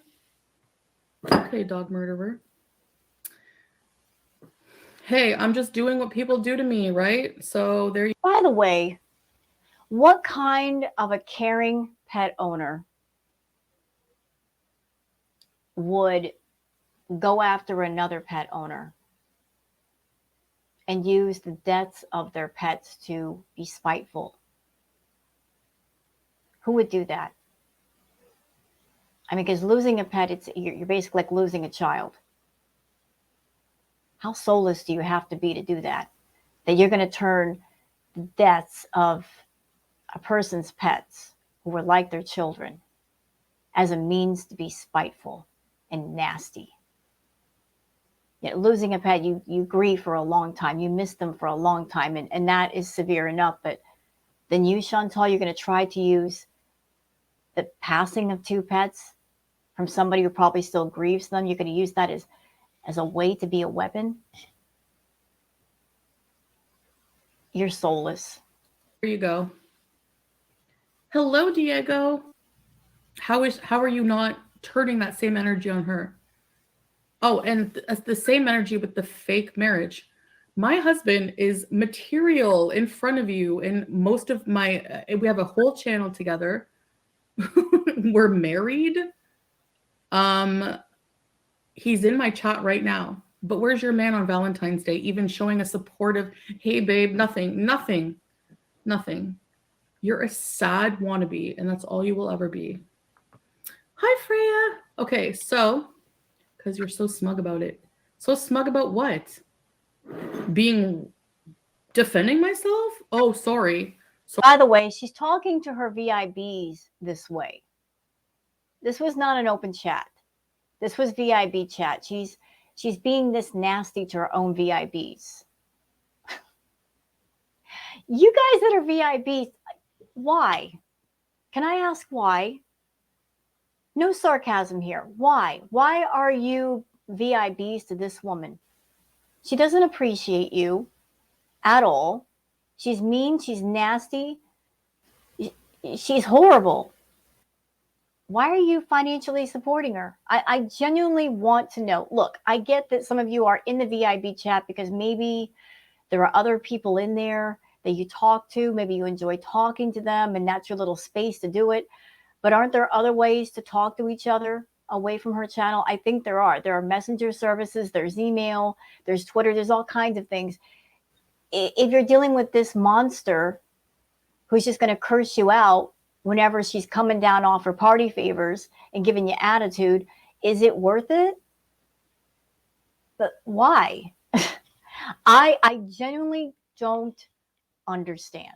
Okay, dog murderer. Hey, I'm just doing what people do to me, right? So there you By the way, what kind of a caring pet owner would go after another pet owner and use the deaths of their pets to be spiteful? Who would do that? I mean, because losing a pet, you're basically like losing a child. How soulless do you have to be to do that? That you're going to turn the deaths of a person's pets who were like their children as a means to be spiteful and nasty. Losing a pet, you grieve for a long time. You miss them for a long time, and that is severe enough. But then you, Chantal, you're going to try to use the passing of two pets from somebody who probably still grieves them. You're going to use that as a way to be a weapon. You're soulless. there you go. Hello, Diego. How are you not turning that same energy on her? Oh, and the same energy with the fake marriage. My husband is material in front of you, and most of my we have a whole channel together. We're married. Um, he's in my chat right now. But where's your man on Valentine's Day? Even showing a supportive, hey babe, nothing, nothing, nothing. You're a sad wannabe, and that's all you will ever be. Hi, Freya. Okay, so because you're so smug about it. So smug about what? Being defending myself? Oh, sorry. So By the way, she's talking to her VIBs this way. This was not an open chat. This was VIB chat. She's being this nasty to her own VIBs. You guys that are VIBs, why? Can I ask why? No sarcasm here. Why? Why are you VIBs to this woman? She doesn't appreciate you at all. She's mean. She's nasty. She's horrible. Why are you financially supporting her? I genuinely want to know. Look, I get that some of you are in the VIB chat because maybe there are other people in there that you talk to. Maybe you enjoy talking to them and that's your little space to do it. But aren't there other ways to talk to each other away from her channel? I think there are. There are messenger services, there's email, there's Twitter, there's all kinds of things. If you're dealing with this monster who's just going to curse you out whenever she's coming down off her party favors and giving you attitude, is it worth it? But why? I genuinely don't understand.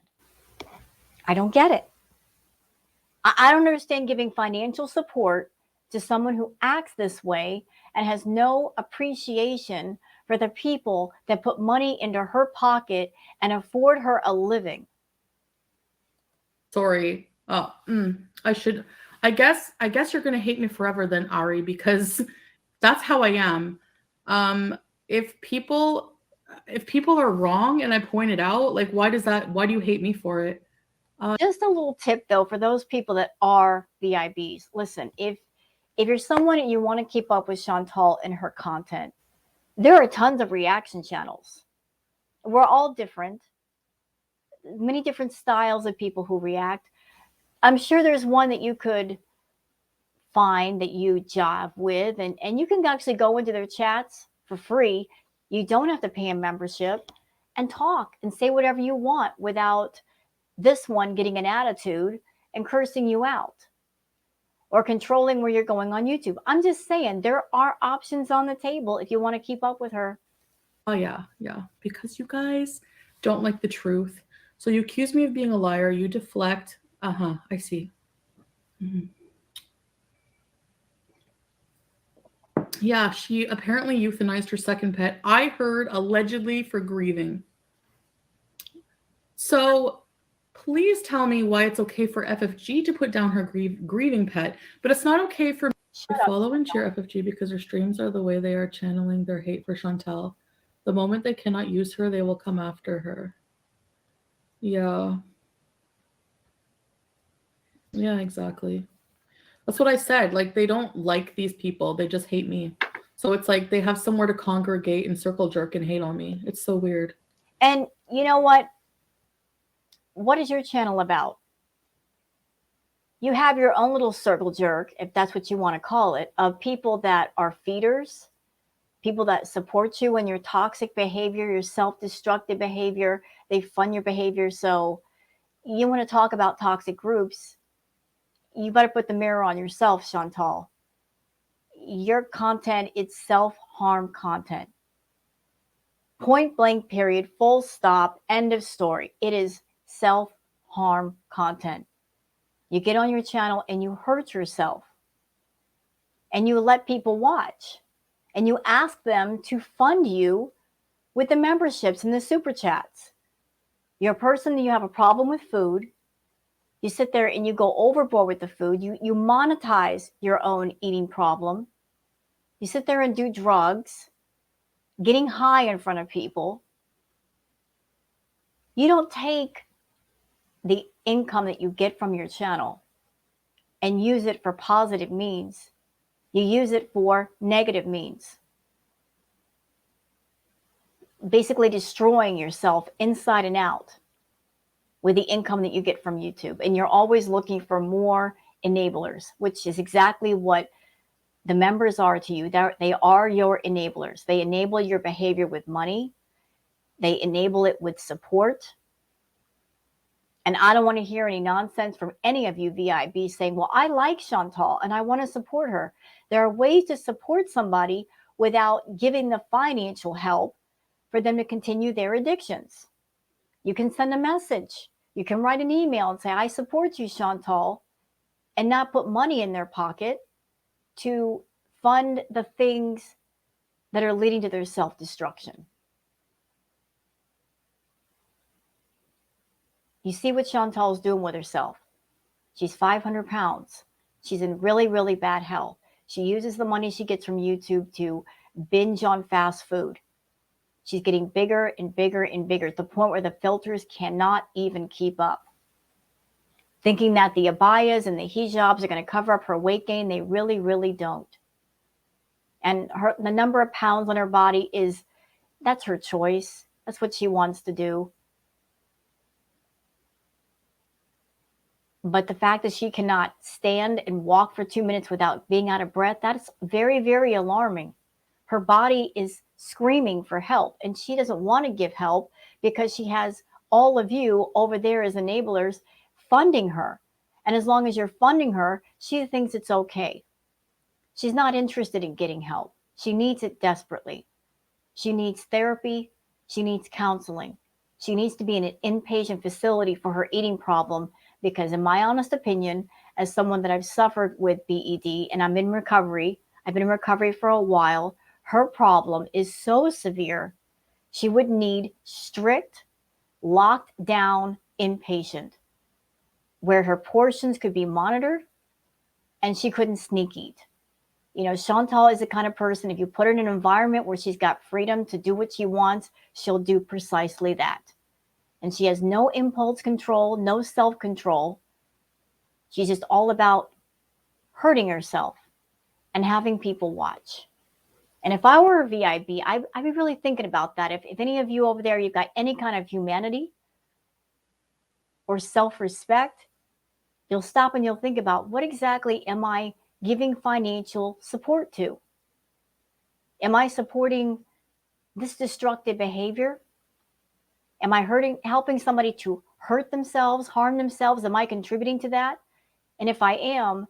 I don't get it. I don't understand giving financial support to someone who acts this way and has no appreciation for the people that put money into her pocket and afford her a living. sorry. Oh, I guess you're gonna hate me forever then, Ari, because that's how I am. Um, if people are wrong and I point it out, like why do you hate me for it? Just a little tip though for those people that are VIBs. Listen, if you're someone and you want to keep up with Chantal and her content, there are tons of reaction channels. We're all different. Many different styles of people who react. I'm sure there's one that you could find that you jive with, and you can actually go into their chats for free. You don't have to pay a membership and talk and say whatever you want without this one getting an attitude and cursing you out or controlling where you're going on YouTube. I'm just saying there are options on the table if you want to keep up with her. Oh yeah, because you guys don't like the truth. So you accuse me of being a liar, you deflect. Uh-huh, I see. Mhm. Yeah, she apparently euthanized her second pet. I heard allegedly for grieving. So please tell me why it's okay for FFG to put down her grieving pet, but it's not okay for me to follow and cheer FFG because her streams are the way they are channeling their hate for Chantal. The moment they cannot use her, they will come after her. Yeah. Yeah, exactly. That's what I said. Like, they don't like these people. They just hate me. So it's like they have somewhere to congregate and circle jerk and hate on me. It's so weird. And you know what? What is your channel about? You have your own little circle jerk, if that's what you want to call it, of people that are feeders, people that support you in your toxic behavior, your self destructive behavior. They fund your behavior. So, you want to talk about toxic groups, you better put the mirror on yourself, Chantal. Your content, it's self harm content. Point blank, period, full stop, end of story. It is self harm content. You get on your channel and you hurt yourself and you let people watch and you ask them to fund you with the memberships and the super chats. You're a person that you have a problem with food. You sit there and you go overboard with the food. You monetize your own eating problem. You sit there and do drugs, getting high in front of people. You don't take the income that you get from your channel and use it for positive means. You use it for negative means. Basically destroying yourself inside and out with the income that you get from YouTube. And you're always looking for more enablers, which is exactly what the members are to you. They are your enablers. They enable your behavior with money. They enable it with support. And I don't want to hear any nonsense from any of you VIB saying, well, I like Chantal and I want to support her. There are ways to support somebody without giving the financial help for them to continue their addictions. You can send a message. You can write an email and say, I support you, Chantal, and not put money in their pocket to fund the things that are leading to their self-destruction. You see what Chantal's doing with herself. She's 500 pounds. She's in really, really bad health. She uses the money she gets from YouTube to binge on fast food. She's getting bigger and bigger and bigger to the point where the filters cannot even keep up. Thinking that the abayas and the hijabs are going to cover up her weight gain, they really, really don't. And the number of pounds on her body that's her choice. That's what she wants to do. But the fact that she cannot stand and walk for 2 minutes without being out of breath, that's very, very alarming. Her body is screaming for help, and she doesn't want to give help because she has all of you over there as enablers funding her. And as long as you're funding her, she thinks it's okay. She's not interested in getting help. She needs it desperately. She needs therapy. She needs counseling. She needs to be in an inpatient facility for her eating problem because, in my honest opinion, as someone that I've suffered with BED and I'm in recovery, I've been in recovery for a while, her problem is so severe, she would need strict, locked down inpatient where her portions could be monitored and she couldn't sneak eat. You know, Chantal is the kind of person, if you put her in an environment where she's got freedom to do what she wants, she'll do precisely that. And she has no impulse control, no self-control. She's just all about hurting herself and having people watch. And if I were a VIB, I'd be really thinking about that. If any of you over there, you've got any kind of humanity or self-respect, you'll stop and you'll think about, what exactly am I giving financial support to? Am I supporting this destructive behavior? Am I helping somebody to hurt themselves, harm themselves? Am I contributing to that? And if I am,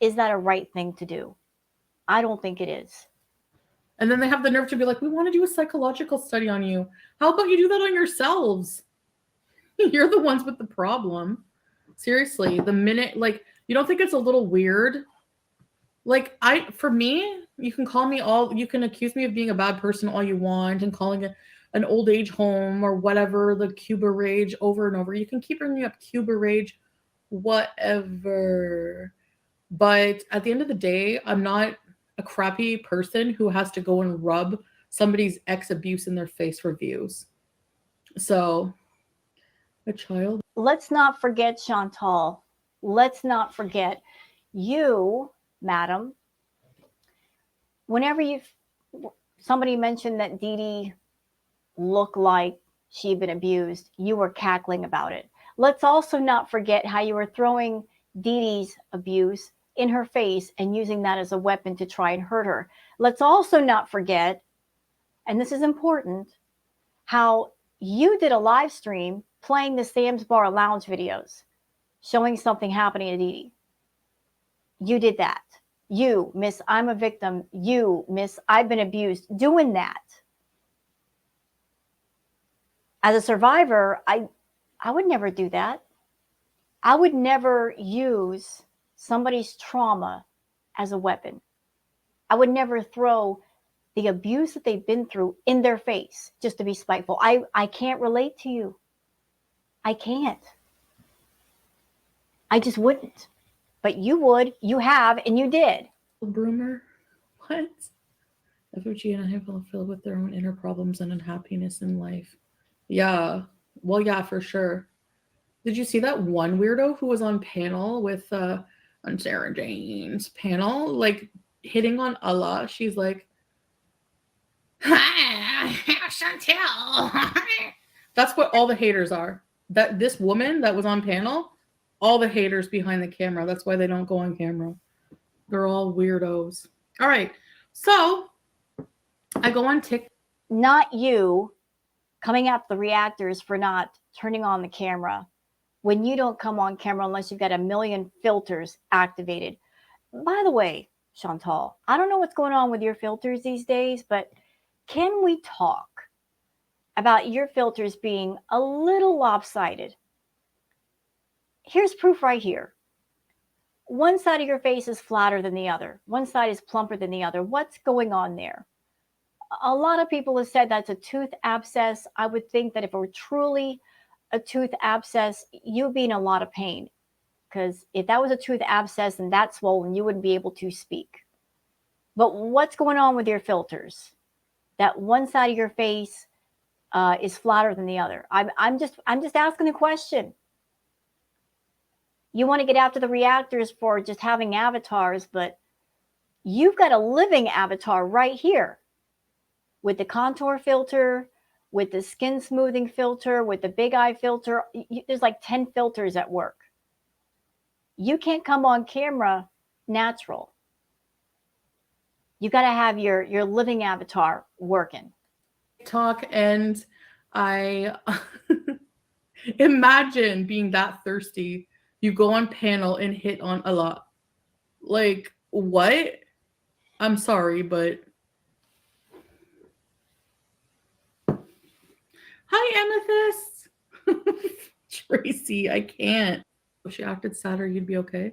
is that a right thing to do? I don't think it is. And then they have the nerve to be like, we want to do a psychological study on you. How about you do that on yourselves? You're the ones with the problem. Seriously, the minute, like, you don't think it's a little weird? Like, for me, you can accuse me of being a bad person all you want and calling it an old age home or whatever, the Cuba rage over and over. You can keep bringing up Cuba rage, whatever. But at the end of the day, I'm not a crappy person who has to go and rub somebody's ex abuse in their face for views. So, a child. Let's not forget, Chantal, let's not forget, you, madam, whenever somebody mentioned that Dee Dee looked like she'd been abused, you were cackling about it. Let's also not forget how you were throwing Dee Dee's abuse in her face and using that as a weapon to try and hurt her. Let's also not forget, and this is important, how you did a live stream playing the Sam's Bar Lounge videos, showing something happening to Dee Dee. You did that. You, Miss, I'm a victim. You, Miss, I've been abused. Doing that. As a survivor, I would never do that. I would never use somebody's trauma as a weapon. I would never throw the abuse that they've been through in their face just to be spiteful. I can't relate to you. I can't. I just wouldn't. But you would, you have, and you did. Broomer? What? FOG and I have all filled with their own inner problems and unhappiness in life. Yeah. Well, yeah, for sure. Did you see that one weirdo who was on panel with on Sarah Jane's panel, like hitting on Allah? She's like, "Hi, Chantal." That's what all the haters are. That this woman that was on panel, all the haters behind the camera. That's why they don't go on camera. They're all weirdos. All right. So I go on TikTok. Not you coming at the reactors for not turning on the camera when you don't come on camera unless you've got a million filters activated. By the way, Chantal, I don't know what's going on with your filters these days, but can we talk about your filters being a little lopsided? Here's proof right here. One side of your face is flatter than the other. One side is plumper than the other. What's going on there? A lot of people have said that's a tooth abscess. I would think that if it were truly a tooth abscess, you'd be in a lot of pain. Because if that was a tooth abscess and that's swollen, you wouldn't be able to speak. But what's going on with your filters? That one side of your face is flatter than the other. I'm just asking a question. You want to get after the reactors for just having avatars, but you've got a living avatar right here with the contour filter, with the skin smoothing filter, with the big eye filter. There's like 10 filters at work. You can't come on camera natural. You got to have your living avatar working. Talk and I imagine being that thirsty. You go on panel and hit on a lot. Like, what? I'm sorry, but hi, Amethyst. Tracy, I can't. If she acted sadder, you'd be okay.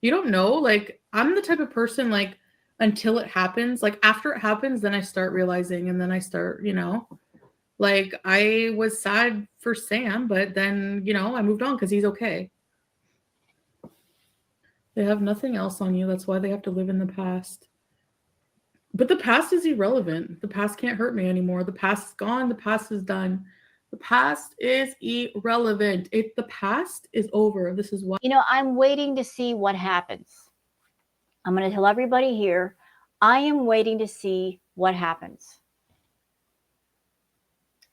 You don't know. Like, I'm the type of person, like, until it happens, like, after it happens, then I start realizing, and then I start, like, I was sad for Sam, but then, I moved on because he's okay. They have nothing else on you. That's why they have to live in the past. But the past is irrelevant. The past can't hurt me anymore. The past is gone. The past is done. The past is irrelevant. The past is over. This is why. I'm waiting to see what happens. I'm going to tell everybody here, I am waiting to see what happens.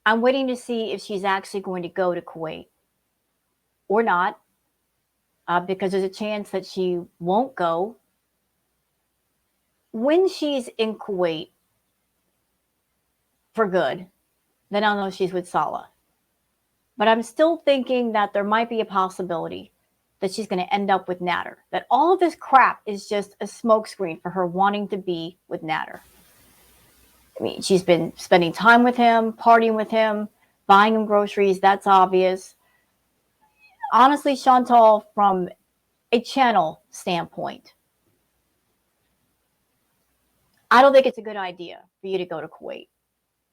I'm waiting to see if she's actually going to go to Kuwait or not, because there's a chance that she won't go. When she's in Kuwait for good, then I'll know she's with Salah. But I'm still thinking that there might be a possibility that she's going to end up with Nader. That all of this crap is just a smokescreen for her wanting to be with Nader. I mean, she's been spending time with him, partying with him, buying him groceries. That's obvious. Honestly, Chantal, from a channel standpoint, I don't think it's a good idea for you to go to Kuwait.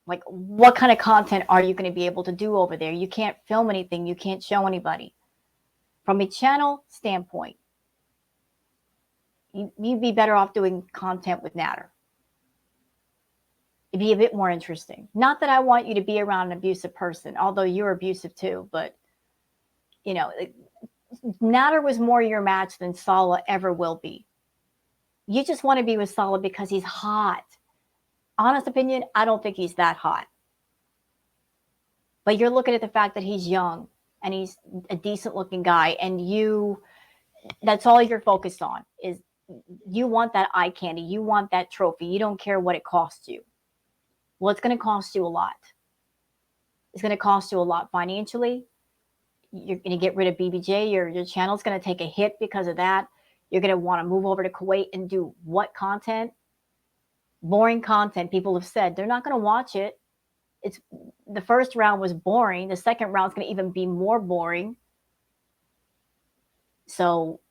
Like, what kind of content are you going to be able to do over there? You can't film anything. You can't show anybody. From a channel standpoint, you'd be better off doing content with Nader. It'd be a bit more interesting. Not that I want you to be around an abusive person, although you're abusive too, but, Nader was more your match than Salah ever will be. You just want to be with Salah because he's hot. Honest opinion, I don't think he's that hot. But you're looking at the fact that he's young and he's a decent looking guy, and that's all you're focused on is you want that eye candy. You want that trophy. You don't care what it costs you. Well, it's going to cost you a lot. It's going to cost you a lot financially. You're going to get rid of BBJ. Your channel's going to take a hit because of that. You're going to want to move over to Kuwait and do what content? Boring content. People have said they're not going to watch it. It's the first round was boring. The second round is going to even be more boring. So,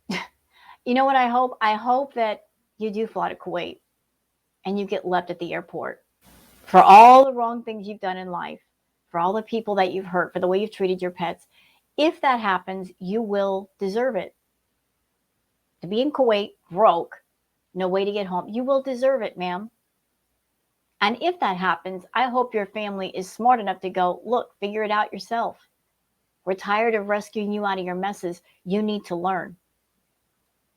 you know what I hope? I hope that you do fly to Kuwait and you get left at the airport for all the wrong things you've done in life, for all the people that you've hurt, for the way you've treated your pets. If that happens, you will deserve it. To be in Kuwait, broke, no way to get home, you will deserve it, ma'am. And if that happens, I hope your family is smart enough to go, look, figure it out yourself. We're tired of rescuing you out of your messes. You need to learn.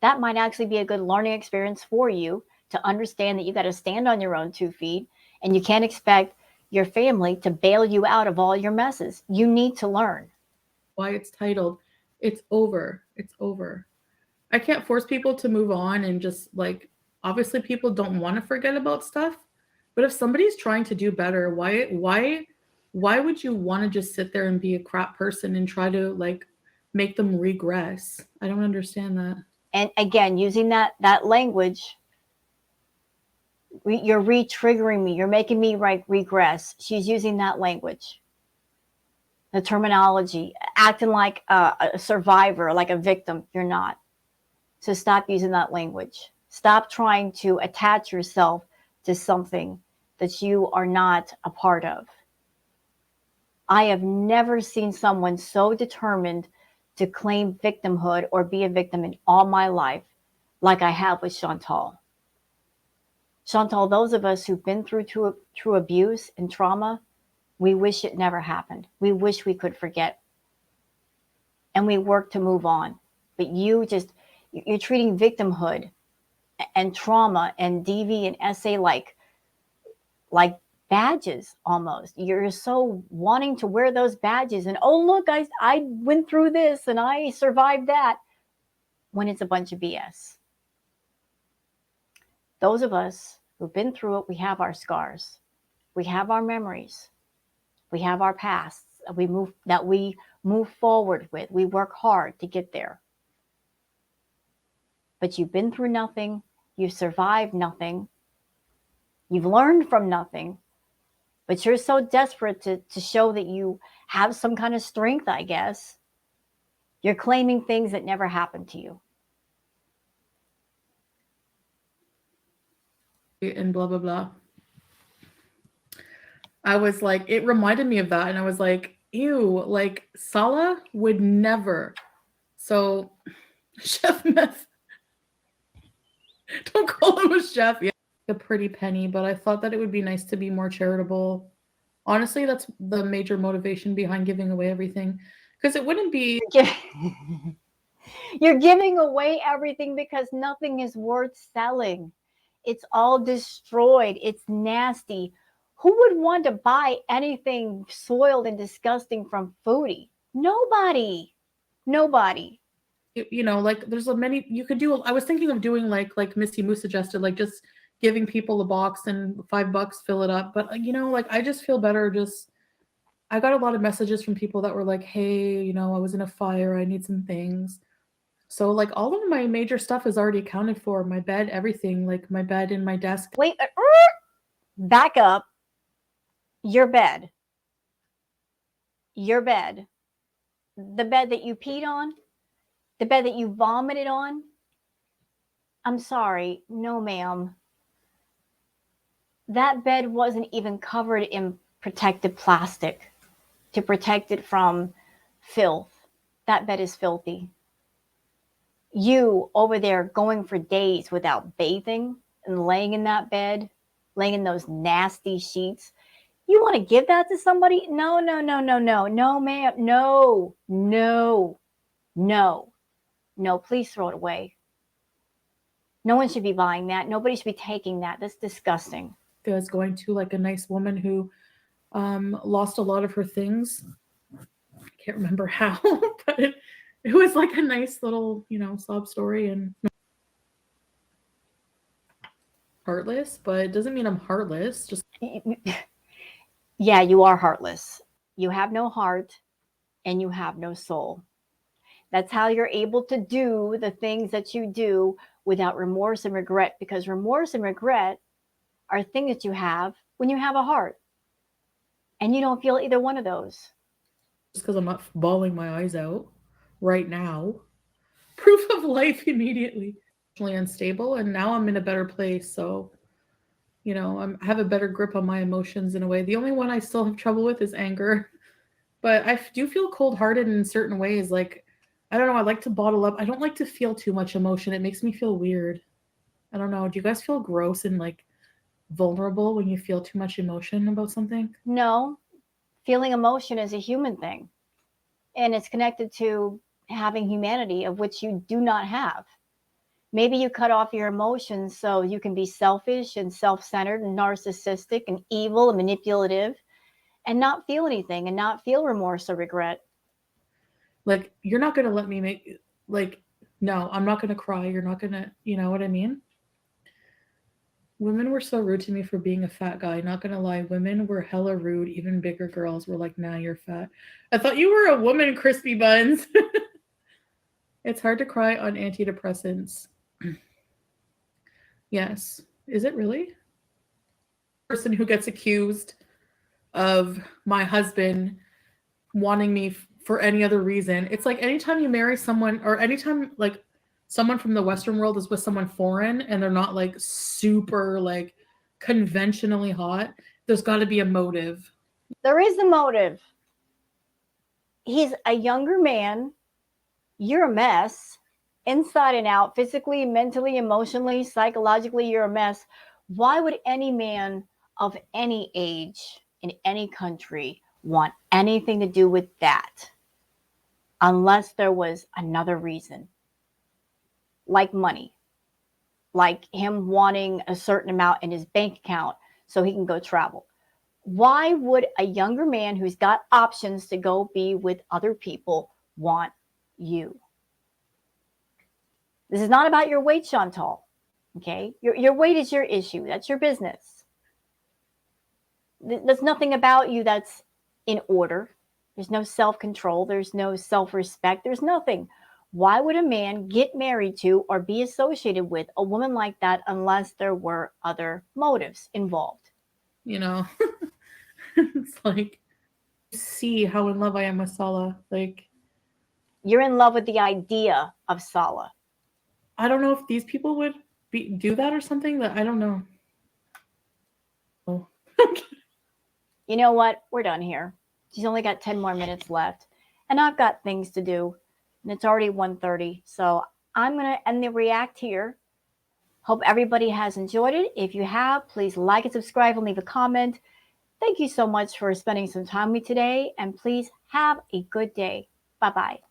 That might actually be a good learning experience for you to understand that you got to stand on your own 2 feet and you can't expect your family to bail you out of all your messes. You need to learn. Why it's titled, It's Over. It's Over. I can't force people to move on and just like, obviously people don't want to forget about stuff. But if somebody's trying to do better, why would you want to just sit there and be a crap person and try to like make them regress? I don't understand that. And again, using that language, you're re-triggering me. You're making me regress. She's using that language, the terminology, acting like a survivor, like a victim. You're not. So stop using that language. Stop trying to attach yourself to something that you are not a part of. I have never seen someone so determined to claim victimhood or be a victim in all my life like I have with Chantal. Chantal, those of us who've been through abuse and trauma, we wish it never happened. We wish we could forget. And we work to move on. But you're treating victimhood and trauma and DV and SA like badges almost. You're so wanting to wear those badges and, oh, look, I went through this and I survived that, when it's a bunch of BS. Those of us who've been through it, we have our scars. We have our memories. We have our pasts that we move forward with. We work hard to get there. But you've been through nothing. You've survived nothing. You've learned from nothing. But you're so desperate to show that you have some kind of strength, I guess. You're claiming things that never happened to you. And blah, blah, blah. I was like, it reminded me of that. And I was like, ew, like Salah would never. So, Chef Meth. Don't call him a chef. Yeah, a pretty penny, but I thought that it would be nice to be more charitable. Honestly, that's the major motivation behind giving away everything. Because it wouldn't be. You're giving away everything because nothing is worth selling. It's all destroyed. It's nasty. Who would want to buy anything soiled and disgusting from Foodie? Nobody. Nobody. You know, like there's a many you could do. I was thinking of doing like Missy Moose suggested, like just giving people a box and $5, fill it up. But you know, like I just feel better. I got a lot of messages from people that were like, "Hey, you know, I was in a fire. I need some things." So like all of my major stuff is already accounted for. My bed, everything, like my bed and my desk. Wait, back up. Your bed. Your bed. The bed that you peed on. The bed that you vomited on. I'm sorry. No, ma'am. That bed wasn't even covered in protective plastic to protect it from filth. That bed is filthy. You over there going for days without bathing and laying in that bed, laying in those nasty sheets. You want to give that to somebody? No, no, no, no, no, no, ma'am. No, no, no, no. Please throw it away. No one should be buying that. Nobody should be taking that. That's disgusting. Was going to like a nice woman who lost a lot of her things. I can't remember how, but it was like a nice little, sob story and heartless, but it doesn't mean I'm heartless. Just Yeah, you are heartless. You have no heart and you have no soul. That's how you're able to do the things that you do without remorse and regret, because remorse and regret are things that you have when you have a heart. And you don't feel either one of those. because I'm not bawling my eyes out right now. Proof of life immediately. Emotionally unstable, and now I'm in a better place. So, I have a better grip on my emotions in a way. The only one I still have trouble with is anger, but I do feel cold hearted in certain ways. Like, I don't know, I like to bottle up. I don't like to feel too much emotion. It makes me feel weird. I don't know. Do you guys feel gross and like vulnerable when you feel too much emotion about something? No, feeling emotion is a human thing, and it's connected to having humanity, of which you do not have. Maybe you cut off your emotions so you can be selfish and self centered and narcissistic and evil and manipulative and not feel anything and not feel remorse or regret. Like, you're not going to let me make, like, no, I'm not going to cry. You're not going to, you know what I mean? Women were so rude to me for being a fat guy. Not gonna lie, women were hella rude. Even bigger girls were like, "Nah, you're fat." I thought you were a woman, crispy buns. It's hard to cry on antidepressants. Yes. Is it really? Person who gets accused of my husband wanting me for any other reason. It's like anytime you marry someone or anytime like someone from the Western world is with someone foreign and they're not like super like conventionally hot, there's got to be a motive. There is a motive. He's a younger man. You're a mess. Inside and out, physically, mentally, emotionally, psychologically, you're a mess. Why would any man of any age in any country want anything to do with that unless there was another reason, like money, like him wanting a certain amount in his bank account so he can go travel? Why would a younger man who's got options to go be with other people want you? This is not about your weight, Chantal. Okay? Your weight is your issue. That's your business. There's nothing about you that's in order. There's no self control. There's no self respect. There's nothing. Why would a man get married to or be associated with a woman like that unless there were other motives involved? You know, it's like see how in love I am with Sala. Like You're in love with the idea of Sala. I don't know if these people would do that or something. That I don't know. Oh. You know what? We're done here. She's only got 10 more minutes left. And I've got things to do. And it's already 1:30. So I'm going to end the react here. Hope everybody has enjoyed it. If you have, please like and subscribe and leave a comment. Thank you so much for spending some time with me today. And please have a good day. Bye-bye.